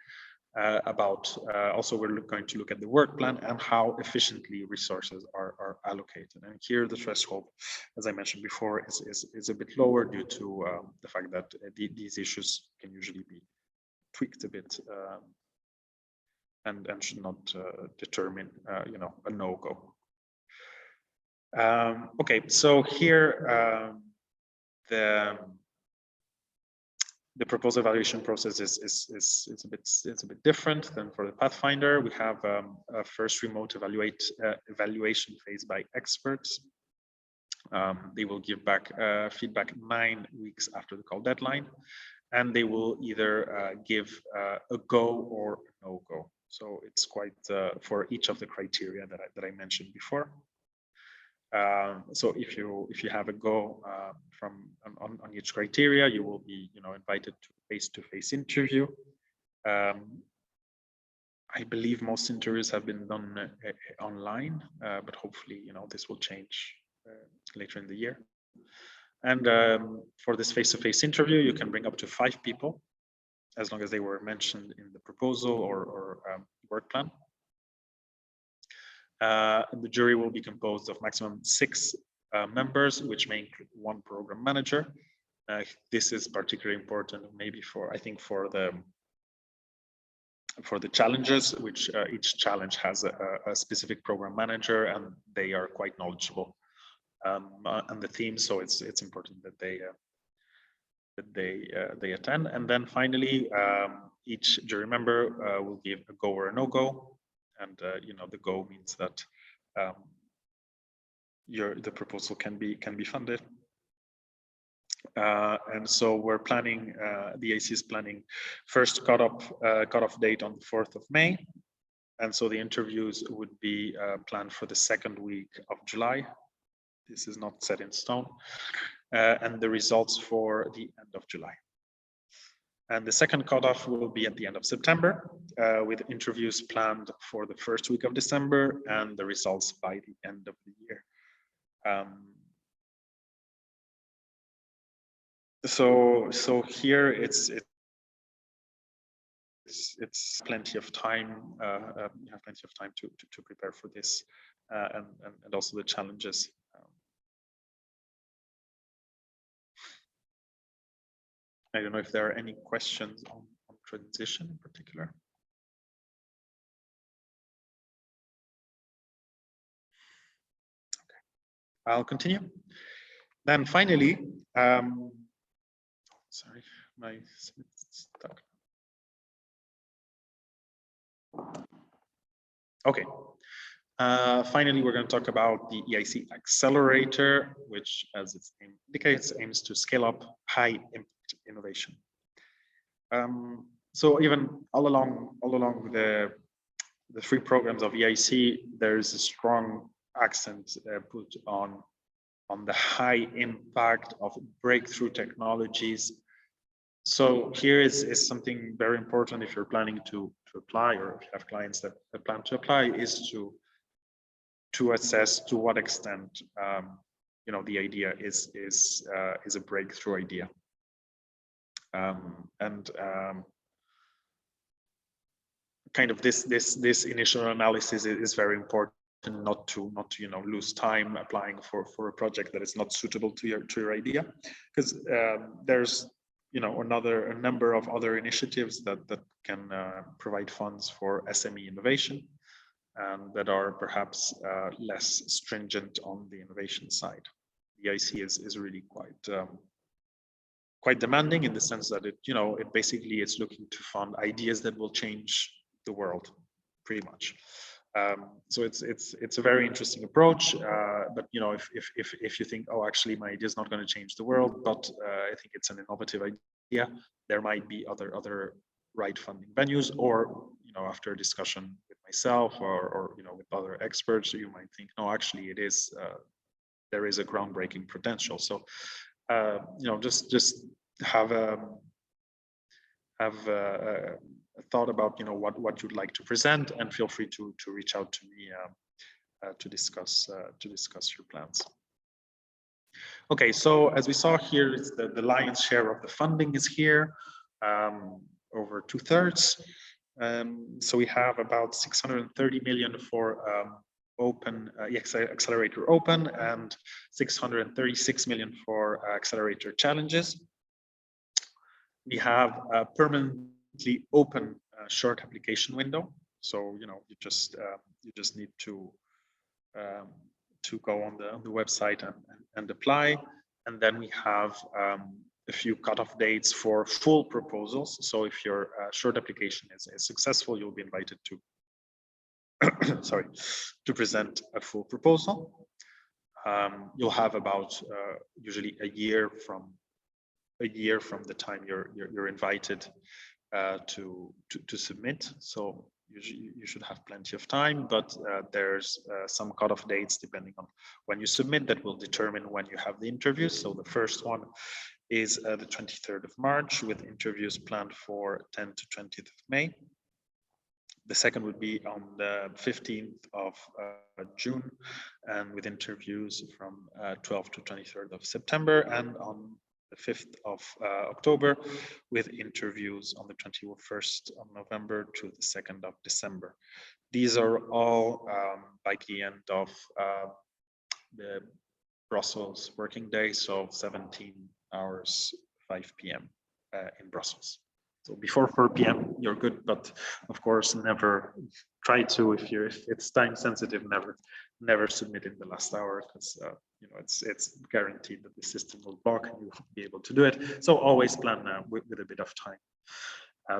Also, we're going to look at the work plan and how efficiently resources are allocated. And here the threshold, as I mentioned before, is a bit lower due to the fact that these issues can usually be tweaked a bit and should not determine, a no-go. Okay, so here the proposal evaluation process is a bit different than for the Pathfinder. We have a first remote evaluation phase by experts. They will give back feedback 9 weeks after the call deadline, and they will either give a go or a no-go. So it's quite for each of the criteria that I mentioned before. So if you have a go on each criteria, you will be invited to face-to-face interview. I believe most interviews have been done online, but hopefully this will change later in the year. And for this face-to-face interview, you can bring up to 5 people, as long as they were mentioned in the proposal or work plan. The jury will be composed of maximum 6 members, which may include 1 program manager. This is particularly important, maybe for the challenges, which each challenge has a specific program manager, and they are quite knowledgeable on the theme. So it's important that they attend. And then finally, each jury member will give a go or a no-go. And the go means that the proposal can be funded. And so we're planning, the EIC is planning first cutoff date on the 4th of May. And so the interviews would be planned for the 2nd week of July. This is not set in stone. And the results for the end of July. And the second cutoff will be at the end of September, with interviews planned for the 1st week of December and the results by the end of the year. So here it's plenty of time. You have plenty of time to prepare for this, and also the challenges. I don't know if there are any questions on transition in particular. Okay, I'll continue. Then finally, sorry, my stuck. Okay. Finally, we're going to talk about the EIC Accelerator, which, as its name indicates, aims to scale up high impact innovation. So even all along the three programs of EIC, there is a strong accent put on the high impact of breakthrough technologies. So here is something very important if you're planning to apply, or if you have clients that plan to apply, is to assess to what extent you know, the idea is a breakthrough idea. Kind of this initial analysis is very important, not to you know, lose time applying for a project that is not suitable to your idea, because there's, you know, a number of other initiatives that can provide funds for SME innovation, and that are perhaps less stringent on the innovation side. The EIC is really quite demanding, in the sense that it, you know, it basically is looking to fund ideas that will change the world, pretty much. So it's a very interesting approach, but you know, if you think, oh, actually my idea is not going to change the world, but I think it's an innovative idea, there might be other right funding venues, or you know, after a discussion with myself or you know, with other experts, you might think, no, actually it is there is a groundbreaking potential. So you know, just have a thought about, you know, what you'd like to present, and feel free to reach out to me to discuss your plans. Okay, so as we saw here, it's the lion's share of the funding is here, over 2/3. So we have about 630 million for open Accelerator Open, and 636 million for Accelerator Challenges. We have a permanently open short application window. So you know, you just need to go on the website and apply. And then we have a few cutoff dates for full proposals. So if your short application is successful, you'll be invited to sorry, to present a full proposal. You'll have about usually a year from the time you're invited to submit. So you should have plenty of time, but there's some cutoff dates depending on when you submit that will determine when you have the interviews. So the first one is the 23rd of March, with interviews planned for 10th to 20th of May. The second would be on the 15th of June, and with interviews from 12th to 23rd of September, and on the 5th of October, with interviews on the 21st of November to the 2nd of December. These are all by the end of the Brussels working day, so 17 hours, 5 p.m. In Brussels. So before 4 p.m. you're good, but of course never try to, if it's time sensitive, never submit in the last hour, because you know, it's guaranteed that the system will block and you won't be able to do it. So always plan with a bit of time.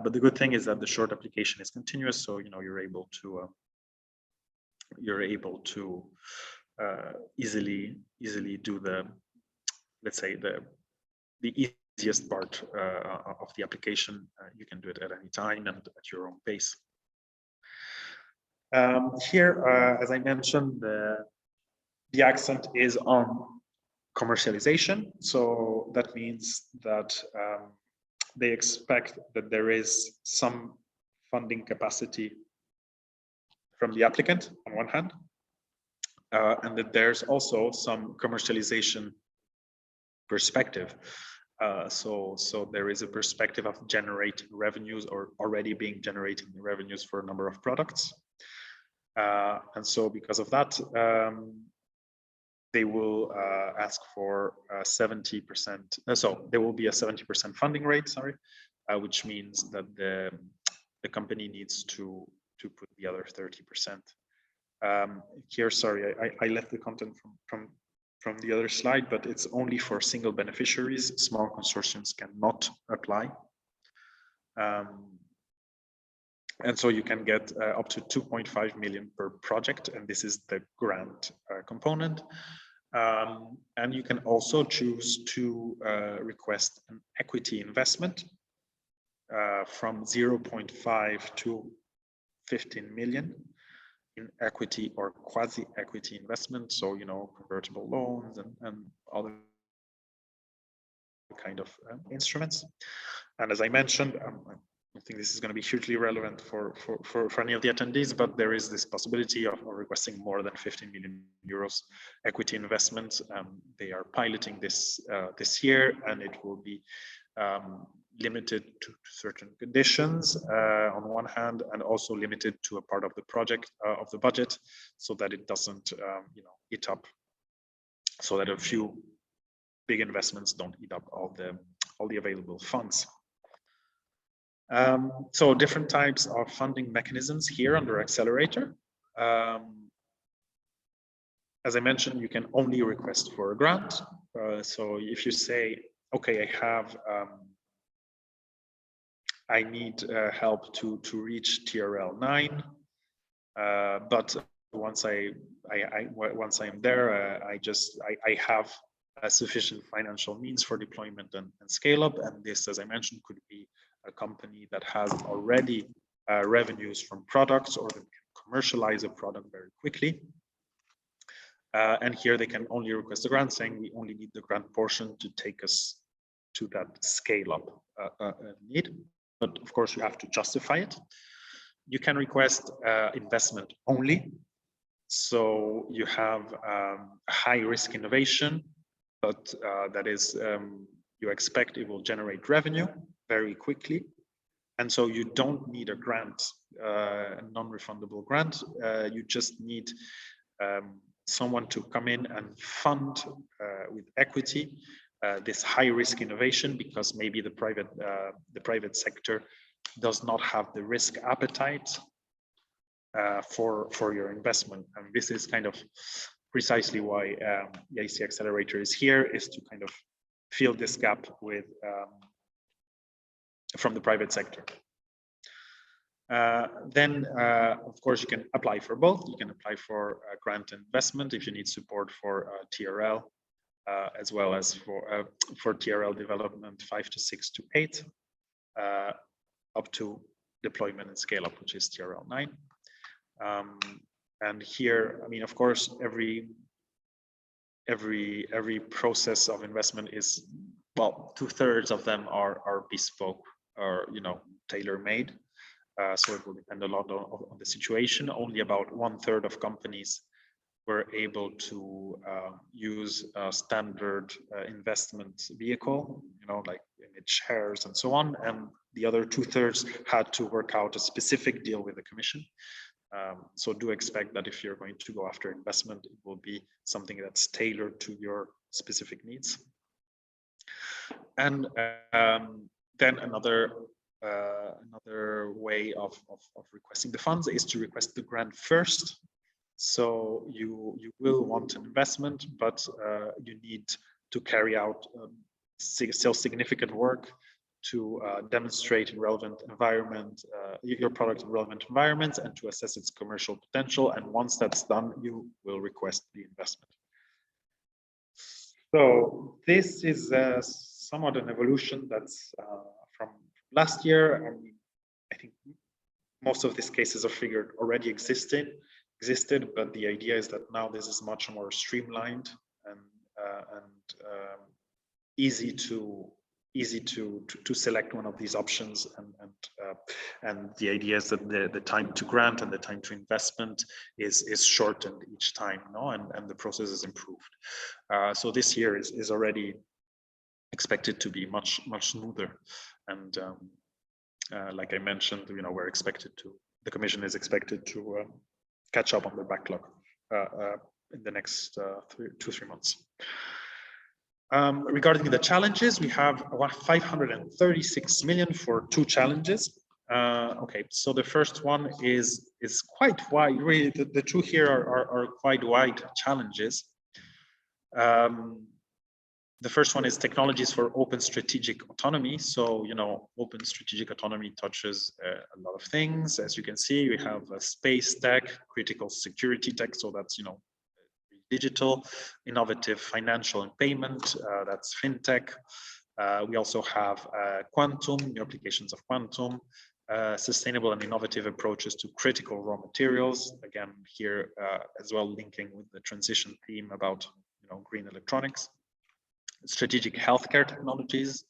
But the good thing is that the short application is continuous, so you know, you're able to easily do the, let's say, the easiest part of the application. You can do it at any time and at your own pace. Here, as I mentioned, the accent is on commercialization. So that means that they expect that there is some funding capacity from the applicant on one hand, and that there's also some commercialization perspective. So there is a perspective of generating revenues, or already being generating revenues for a number of products. And so because of that, they will ask for 70%. So there will be a 70% funding rate, sorry, which means that the company needs to put the other 30%. Here, sorry, I left the content from the other slide, but it's only for single beneficiaries. Small consortiums cannot apply. And so you can get up to 2.5 million per project, and this is the grant component. And you can also choose to request an equity investment from 0.5 to 15 million in equity or quasi-equity investment. So, you know, convertible loans and other kind of instruments. And as I mentioned, I think this is going to be hugely relevant for any of the attendees, but there is this possibility of requesting more than 15 million euros equity investment. They are piloting this this year, and it will be limited to certain conditions on one hand, and also limited to a part of the project of the budget, so that it doesn't you know, eat up, so that a few big investments don't eat up all the available funds. So different types of funding mechanisms here under Accelerator. As I mentioned, you can only request for a grant. So if you say, okay, I need help to reach TRL 9, but once once I'm there, I have sufficient financial means for deployment and scale up. And this, as I mentioned, could be a company that has already revenues from products, or that can commercialize a product very quickly. And here they can only request a grant, saying we only need the grant portion to take us to that scale up need. But of course, you have to justify it. You can request investment only. So you have high risk innovation, but that is, you expect it will generate revenue very quickly. And so you don't need a grant, a non-refundable grant. You just need someone to come in and fund with equity this high risk innovation, because maybe the private sector does not have the risk appetite for your investment. And this is kind of precisely why the EIC Accelerator is here, is to kind of fill this gap with from the private sector. Then, of course, you can apply for both. You can apply for grant investment if you need support for TRL, as well as for TRL development 5 to 6 to 8, up to deployment and scale up, which is TRL 9. And here, I mean, of course, every process of investment is, well, 2/3 of them are bespoke, or, you know, tailor-made. So it will depend a lot on the situation. Only about 1/3 of companies were able to use a standard investment vehicle, you know, like image shares and so on. And the other 2/3 had to work out a specific deal with the Commission. So do expect that if you're going to go after investment, it will be something that's tailored to your specific needs. And then another way of requesting the funds is to request the grant first. So you will want an investment, but you need to carry out still significant work to demonstrate in relevant environment your product in relevant environments, and to assess its commercial potential. And once that's done, you will request the investment. So this is somewhat an evolution that's from last year. I mean, I think most of these cases of figured already existed, but the idea is that now this is much more streamlined and easy to select one of these options, and the idea is that the time to grant and the time to investment is shortened each time, no, and the process is improved. So this year is already expected to be much smoother, and like I mentioned, you know, the Commission is expected to catch up on the backlog in the next 2-3 months. Regarding the challenges, we have 536 million for 2 challenges. Okay, so the first one is quite wide. Really, the 2 here are quite wide challenges. The first one is technologies for open strategic autonomy. So, open strategic autonomy touches a lot of things. As you can see, we have space tech, critical security tech. So that's, digital, innovative financial and payment. That's fintech. We also have quantum, new applications of quantum, sustainable and innovative approaches to critical raw materials. Again, here as well, linking with the transition theme about, green electronics. Strategic healthcare technologies,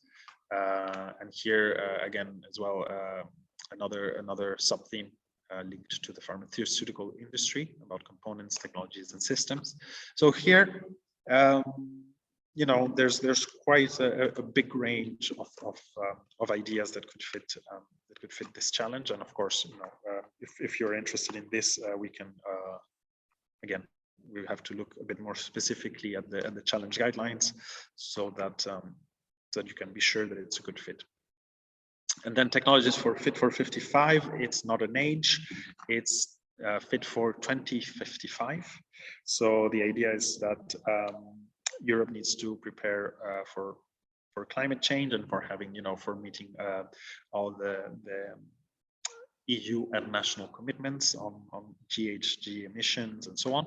and here again as well another sub theme linked to the pharmaceutical industry about components, technologies, and systems. So here, there's quite a big range of ideas that could fit this challenge. And of course, if you're interested in this, we can again, we have to look a bit more specifically at the challenge guidelines, so that you can be sure that it's a good fit. And then technologies for Fit for 55. It's not an age; it's Fit for 2055. So the idea is that Europe needs to prepare for climate change and for having, for meeting all the EU and national commitments on GHG emissions and so on.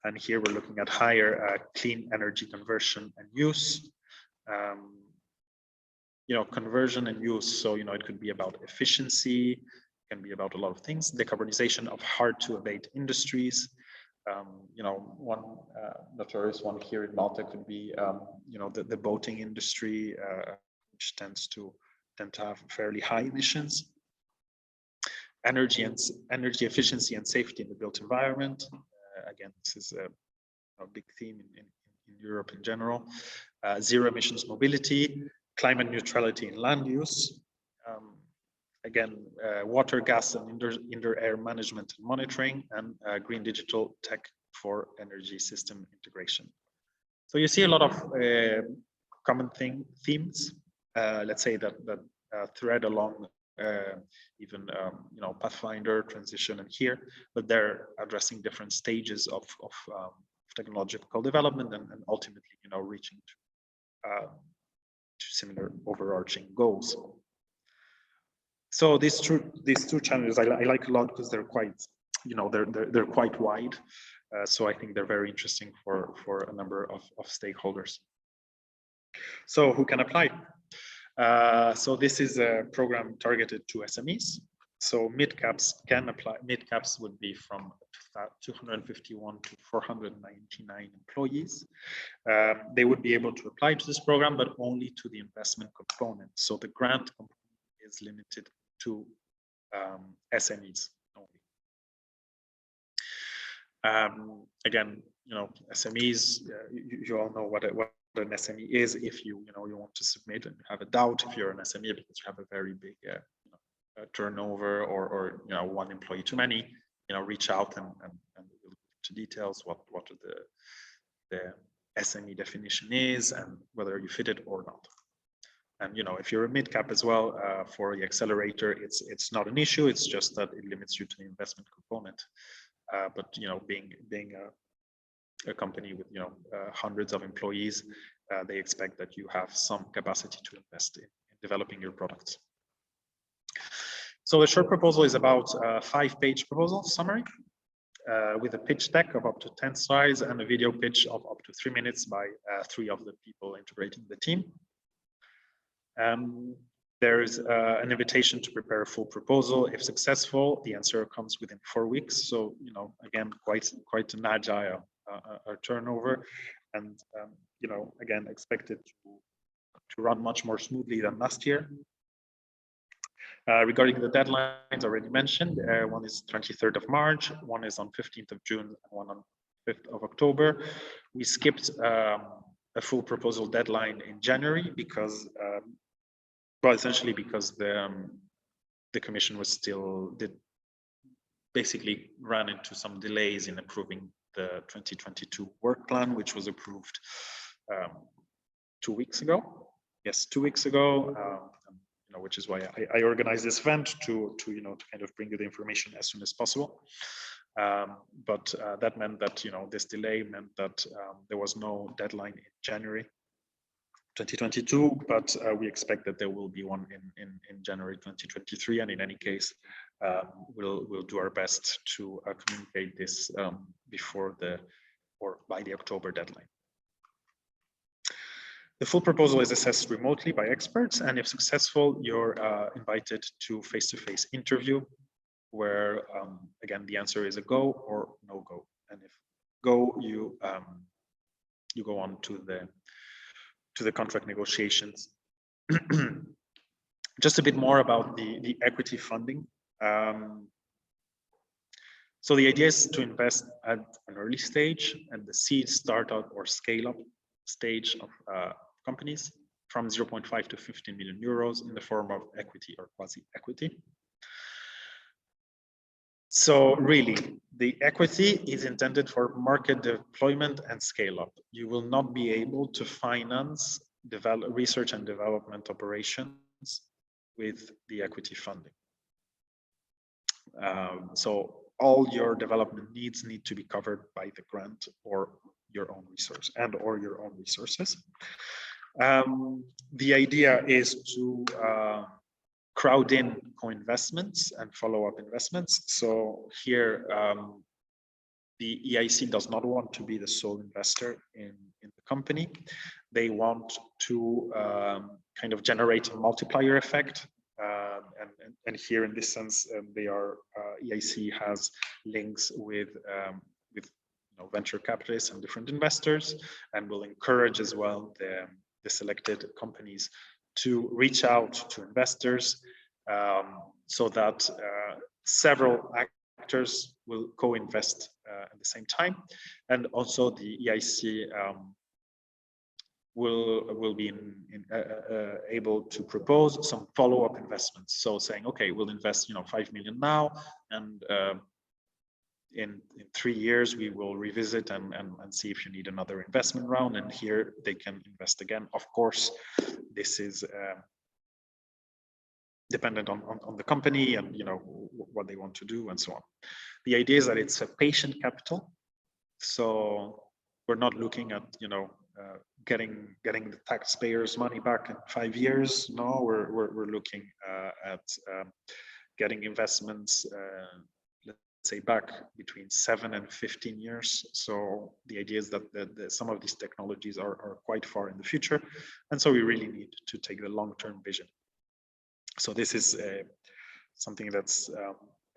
And here we're looking at higher clean energy conversion and use. Conversion and use. So, it could be about efficiency, it can be about a lot of things. Decarbonization of hard to abate industries. One notorious one here in Malta could be, the boating industry, which tends to have fairly high emissions. Energy efficiency and safety in the built environment. Again, this is a big theme in Europe in general. Zero emissions mobility, climate neutrality in land use. Again, water, gas, and indoor air management and monitoring, and green digital tech for energy system integration. So you see a lot of common themes. Let's say that thread along even Pathfinder, Transition, and here, but they're addressing different stages of technological development and ultimately, reaching to similar overarching goals. So these two challenges I like a lot because they're quite, they're quite wide. So I think they're very interesting for a number of stakeholders. So who can apply? So this is a program targeted to SMEs. So mid-caps can apply. Mid-caps would be from 251 to 499 employees. They would be able to apply to this program, but only to the investment component. So the grant component is limited to SMEs only. Again, SMEs, you all know what an SME is. If you want to submit and you have a doubt if you're an SME because you have a very big turnover or one employee too many, reach out and we'll go into details what the SME definition is and whether you fit it or not. And if you're a mid-cap as well, for the accelerator, it's not an issue. It's just that it limits you to the investment component. But being a company with hundreds of employees, they expect that you have some capacity to invest in developing your products. So the short proposal is about a 5-page proposal summary with a pitch deck of up to 10 slides and a video pitch of up to 3 minutes by 3 of the people integrating the team. There's an invitation to prepare a full proposal. If successful, the answer comes within 4 weeks. So, again, quite an agile turnover, and again, expected to run much more smoothly than last year. Regarding the deadlines already mentioned, one is 23rd of March, one is on 15th of June, and one on 5th of October. We skipped a full proposal deadline in January because, well, essentially because the Commission was basically ran into some delays in approving the 2022 work plan, which was approved 2 weeks ago. Yes, 2 weeks ago. Which is why I organized this event to kind of bring you the information as soon as possible. But that meant that this delay meant that there was no deadline in January. 2022, but we expect that there will be one in January 2023. And in any case, we'll do our best to communicate this before or by the October deadline. The full proposal is assessed remotely by experts, and if successful, you're invited to face-to-face interview, where again the answer is a go or no go. And if go, you go on to the contract negotiations. Just a bit more about the equity funding. So the idea is to invest at an early stage and the seed, startup, or scale-up stage of companies from 0.5 to 15 million euros in the form of equity or quasi-equity. So really, the equity is intended for market deployment and scale-up. You will not be able to finance research and development operations with the equity funding. So all your development needs need to be covered by the grant or your own resource or your own resources. The idea is to crowd in co-investments and follow-up investments. So here, the EIC does not want to be the sole investor in the company. They want to kind of generate a multiplier effect. And here, in this sense, EIC has links with venture capitalists and different investors, and will encourage as well the selected companies to reach out to investors, so that several actors will co-invest at the same time. And also the EIC will be able to propose some follow-up investments. So saying, okay, we'll invest 5 million now, and in 3 years we will revisit and see if you need another investment round, and here they can invest again. Of course, this is dependent on the company and what they want to do and so on. The idea is that it's a patient capital, so we're not looking at getting the taxpayers' money back in 5 years. No, we're looking at getting investments, let's say, back between 7 and 15 years. So the idea is that some of these technologies are quite far in the future, and so we really need to take the long-term vision. So this is something that's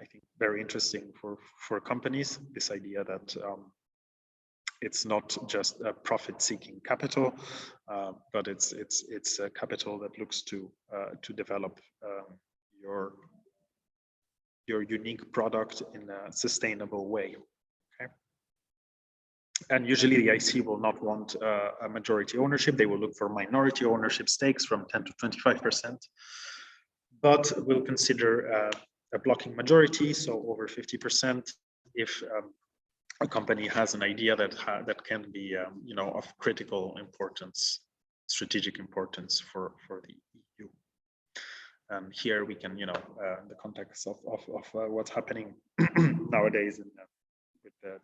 I think very interesting for companies. This idea that it's not just a profit-seeking capital, but it's a capital that looks to develop your unique product in a sustainable way. Okay. And usually the EIC will not want a majority ownership. They will look for minority ownership stakes from 10 to 25%, but will consider a blocking majority, so over 50%, if a company has an idea that can be of critical importance, strategic importance for the EU. And here we can, in the context of what's happening nowadays with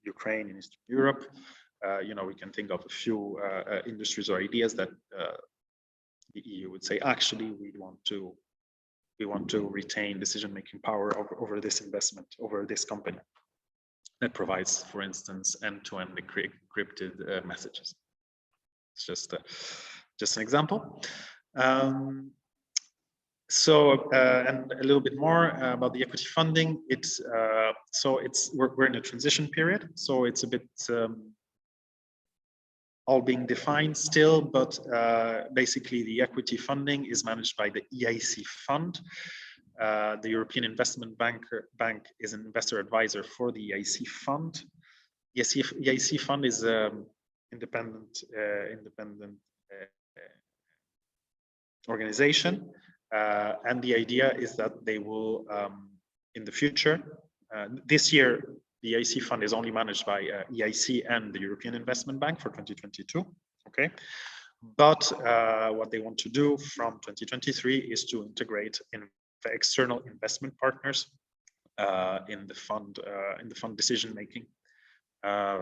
Ukraine and Eastern Europe, we can think of a few industries or ideas that the EU would say, actually, we want to retain decision-making power over this investment, over this company that provides, for instance, end-to-end encrypted messages. It's just an example. And a little bit more about the equity funding. We're in a transition period, so it's a bit all being defined still, but basically the equity funding is managed by the EIC fund. The European Investment Bank is an investor advisor for the EIC fund. EIC fund is independent organization, and the idea is that they will, in the future, this year, the EIC fund is only managed by EIC and the European Investment Bank for 2022. Okay, but what they want to do from 2023 is to integrate in external investment partners in the fund decision making.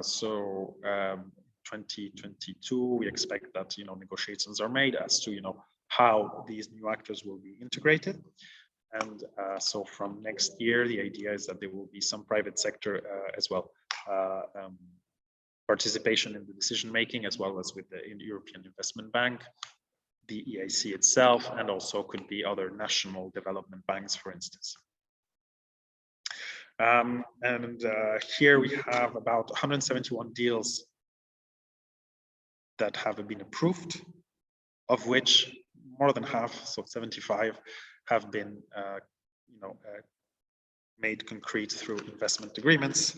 So 2022, we expect that negotiations are made as to how these new actors will be integrated. And so from next year, the idea is that there will be some private sector as well, participation in the decision making, as well as with the European Investment Bank, the EIC itself, and also could be other national development banks, for instance. Here we have about 171 deals that have been approved, of which more than half, so 75, have been made concrete through investment agreements.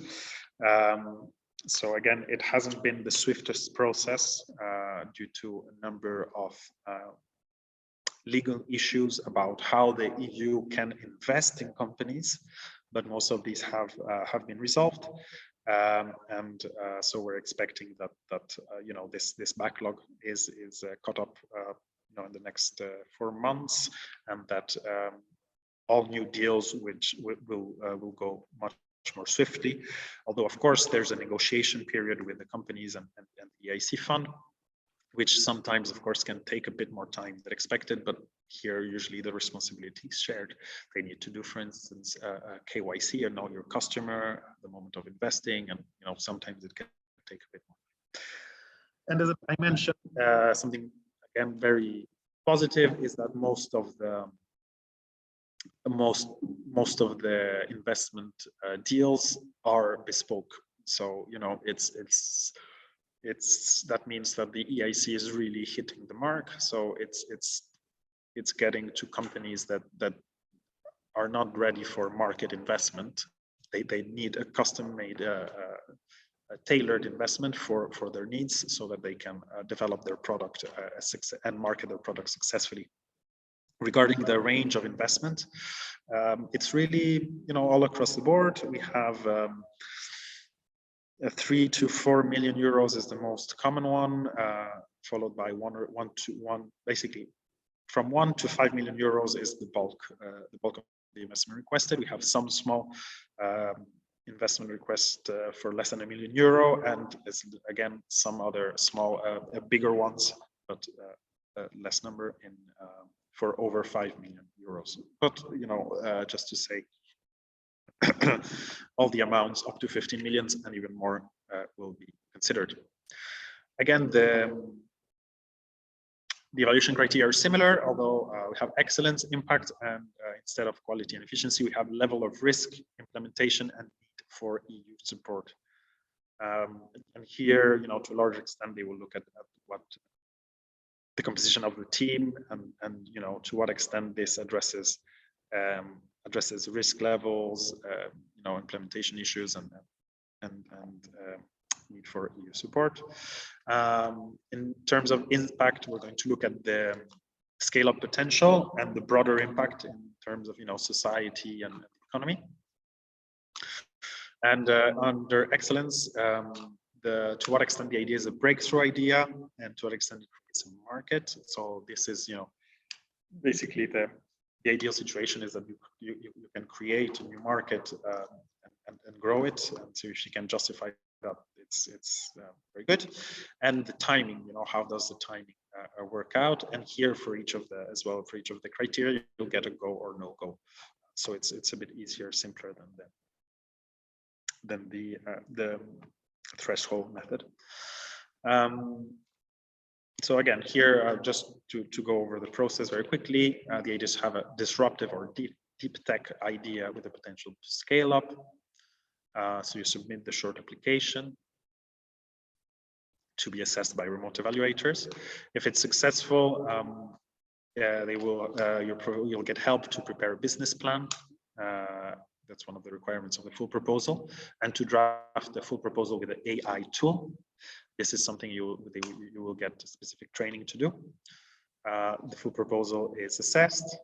So again, it hasn't been the swiftest process due to a number of legal issues about how the EU can invest in companies, but most of these have been resolved. So we're expecting that this backlog is caught up in the next 4 months, and that all new deals which will go much more swiftly. Although of course there's a negotiation period with the companies and the EIC fund, which sometimes of course can take a bit more time than expected, but here usually the responsibility is shared. They need to do, for instance, KYC and know your customer at the moment of investing, and sometimes it can take a bit more. And as I mentioned, something again very positive is that most of the investment deals are bespoke. So that means that the EIC is really hitting the mark. So it's getting to companies that are not ready for market investment. They need a custom-made, a tailored investment for their needs, so that they can develop their product and market their product successfully. Regarding the range of investment, it's really all across the board. We have 3 to 4 million euros is the most common one, followed by basically from 1 to 5 million euros is the bulk of the investment requested. We have some small investment request for less than €1 million, and again some other small, bigger ones, but less number for over 5 million euros. But just to say, all the amounts up to 15 millions and even more will be considered. Again, the evaluation criteria are similar, although we have excellence, impact, and instead of quality and efficiency, we have level of risk, implementation, and need for EU support. And here, to a large extent, they will look at what the composition of the team and to what extent this addresses risk levels, implementation issues, and need for EU support. In terms of impact, we're going to look at the scale-up potential and the broader impact in terms of society and economy. And under excellence, to what extent the idea is a breakthrough idea, and to what extent it creates a market. So this is basically the ideal situation is that you can create a new market and grow it, and so if you can justify that, it's very good. And the timing, how does the timing work out? And here for each of the criteria, you'll get a go or no go. So it's a bit easier, simpler than the threshold method. So again, here just to go over the process very quickly, the idea is to have a disruptive or deep tech idea with the potential to scale up. So you submit the short application to be assessed by remote evaluators. If it's successful, you'll get help to prepare a business plan. That's one of the requirements of the full proposal, and to draft the full proposal with an AI tool. This is something you will get specific training to do. The full proposal is assessed.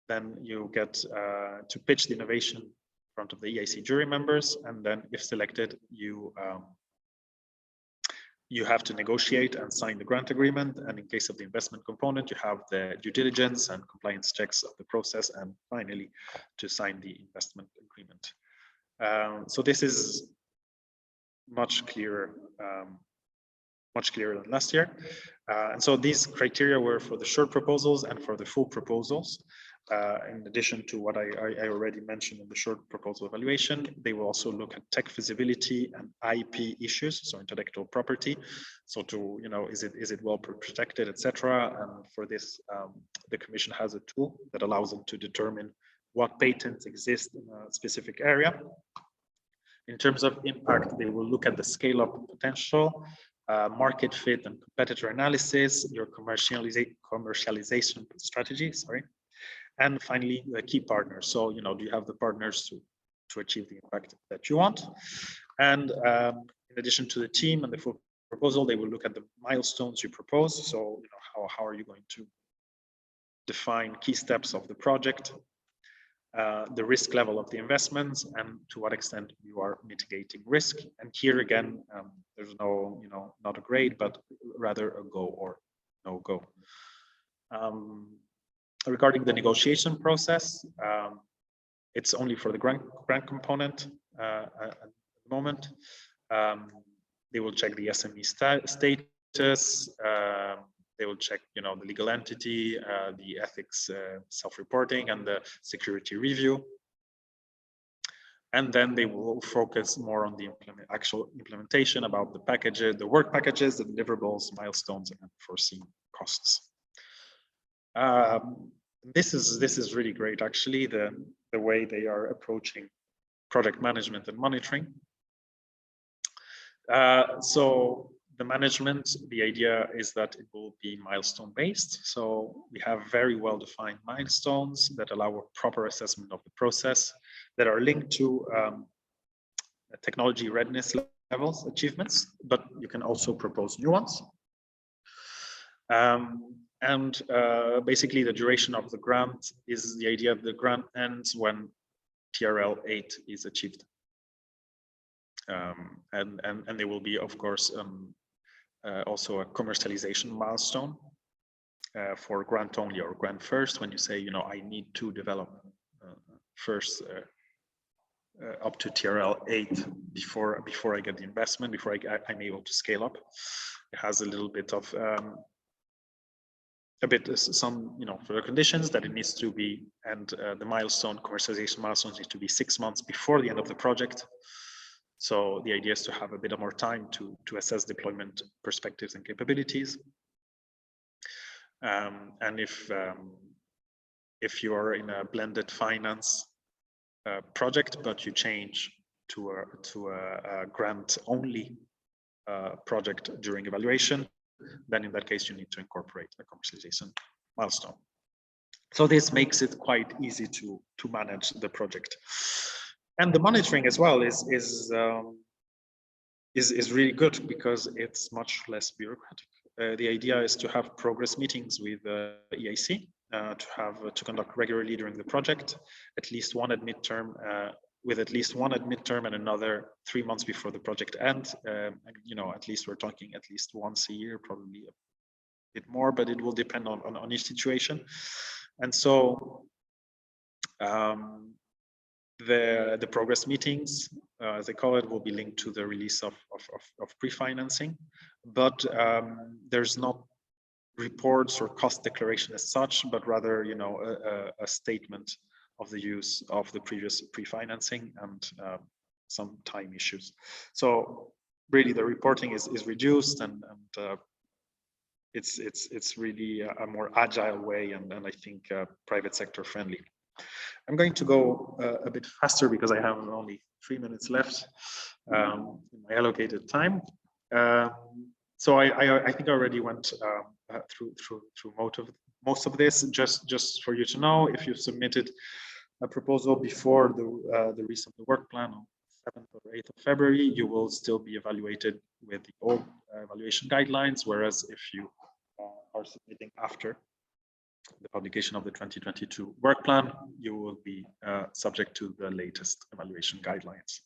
Then you get to pitch the innovation in front of the EIC jury members, and then if selected, you have to negotiate and sign the grant agreement. And in case of the investment component, you have the due diligence and compliance checks of the process, and finally to sign the investment agreement. So this is much clearer much clearer than last year. And so these criteria were for the short proposals and for the full proposals. In addition to what I already mentioned in the short proposal evaluation, they will also look at tech feasibility and IP issues, so intellectual property. So to, is it well protected, etc. And for this, the Commission has a tool that allows them to determine what patents exist in a specific area. In terms of impact, they will look at the scale-up potential, market fit and competitor analysis, your commercialization strategy, and finally, the key partners. So, do you have the partners to achieve the impact that you want? And in addition to the team and the full proposal, they will look at the milestones you propose. So, how are you going to define key steps of the project, the risk level of the investments, and to what extent you are mitigating risk. And here again, there's no, not a grade, but rather a go or no go. Regarding the negotiation process, it's only for the grant component at the moment. They will check the SME status. They will check, the legal entity, the ethics self-reporting, and the security review. And then they will focus more on the actual implementation, about the packages, the work packages, the deliverables, milestones, and foreseen costs. This is really great, actually, the way they are approaching project management and monitoring. So the management, the idea is that it will be milestone based. So we have very well-defined milestones that allow a proper assessment of the process, that are linked to technology readiness levels achievements, but you can also propose new ones. And basically the duration of the grant is the idea of the grant ends when TRL 8 is achieved. And there will be, of course, also a commercialization milestone for grant only or grant first, when you say, I need to develop first up to TRL 8 before I get the investment, before I'm able to scale up. It has a little bit of some further conditions that it needs to be, and the commercialization milestones need to be 6 months before the end of the project. So the idea is to have a bit more time to assess deployment perspectives and capabilities. And if you are in a blended finance project, but you change to a grant only project during evaluation, then in that case you need to incorporate a commercialization milestone. So this makes it quite easy to manage the project. And the monitoring as well is really good, because it's much less bureaucratic. The idea is to have progress meetings with EIC, to conduct regularly during the project, at least one at midterm, with at least one at midterm and another 3 months before the project ends. At least we're talking at least once a year, probably a bit more, but it will depend on each situation. And so the progress meetings, as they call it, will be linked to the release of pre-financing, but there's not reports or cost declaration as such, but rather a statement of the use of the previous pre-financing and some time issues. So really the reporting is reduced, and it's really a more agile way, and I think private sector friendly. I'm going to go a bit faster because I have only 3 minutes left in my allocated time. So I think I already went through most of this. Just for you to know, if you submitted a proposal before the release of the work plan on 7th or 8th of February, you will still be evaluated with the old evaluation guidelines, whereas if you are submitting after the publication of the 2022 work plan, you will be subject to the latest evaluation guidelines.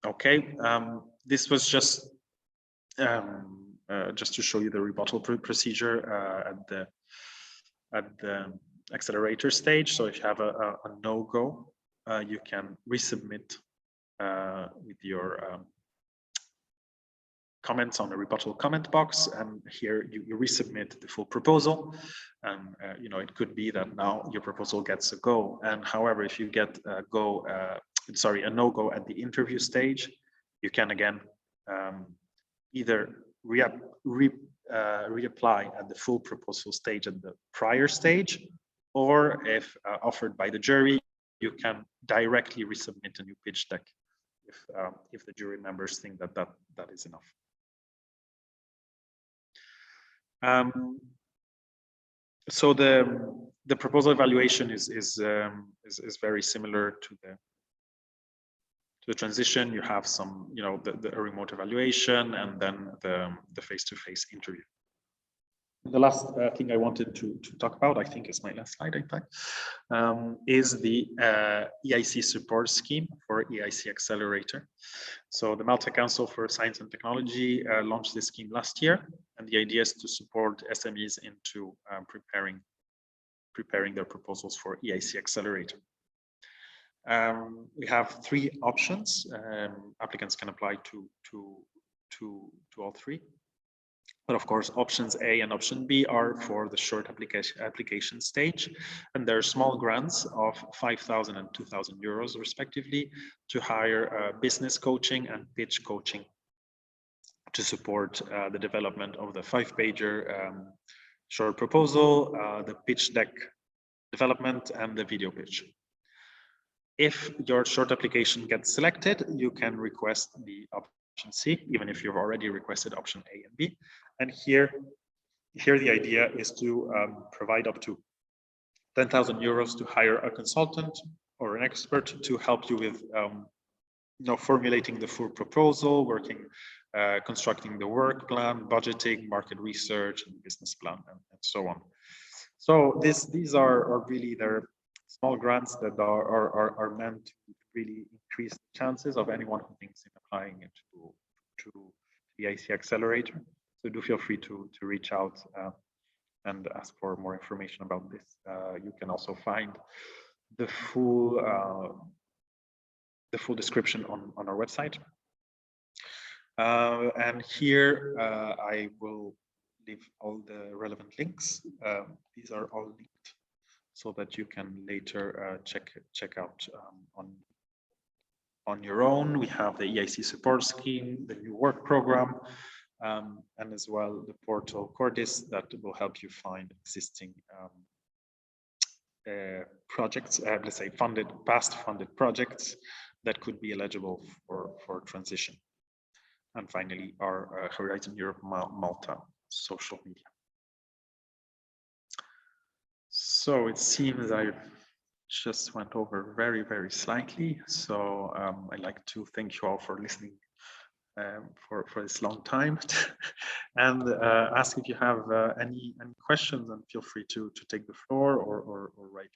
Okay, this was just to show you the rebuttal procedure at the accelerator stage. So if you have a no-go, you can resubmit with your comments on the rebuttal comment box, and here you resubmit the full proposal. And you know, it could be that now your proposal gets a go. And however, if you get a no-go at the interview stage, you can again either reapply at the full proposal stage at the prior stage, or if offered by the jury, you can directly resubmit a new pitch deck if the jury members think that is enough. So the proposal evaluation is very similar to the transition. You have some, you know, the remote evaluation, and then the face-to-face interview. The last thing I wanted to talk about, I think is my last slide, in fact, is the EIC support scheme for EIC Accelerator. So the Malta Council for Science and Technology launched this scheme last year, and the idea is to support SMEs into preparing their proposals for EIC Accelerator. We have three options. Applicants can apply to all three. But of course, options A and option B are for the short application stage, and there are small grants of 5,000 and 2,000 euros respectively to hire business coaching and pitch coaching to support the development of the 5-pager short proposal, the pitch deck development, and the video pitch. If your short application gets selected, you can request the option C, even if you've already requested option A and B. And here the idea is to provide up to 10,000 euros to hire a consultant or an expert to help you with formulating the full proposal, constructing the work plan, budgeting, market research, and business plan, and so on. So these are really their small grants that are meant to really increase the chances of anyone who thinks in applying it to the EIC Accelerator. So do feel free to reach out and ask for more information about this. You can also find the full description on our website. And here I will leave all the relevant links. These are all linked so that you can later check out on your own. We have the EIC support scheme, the new work program, and as well the portal Cordis that will help you find existing projects, let's say past funded projects that could be eligible for transition. And finally, our Horizon Europe Malta social media. So it seems I just went over very, very slightly. So I'd like to thank you all for listening for this long time, and ask if you have any questions, and feel free to take the floor or write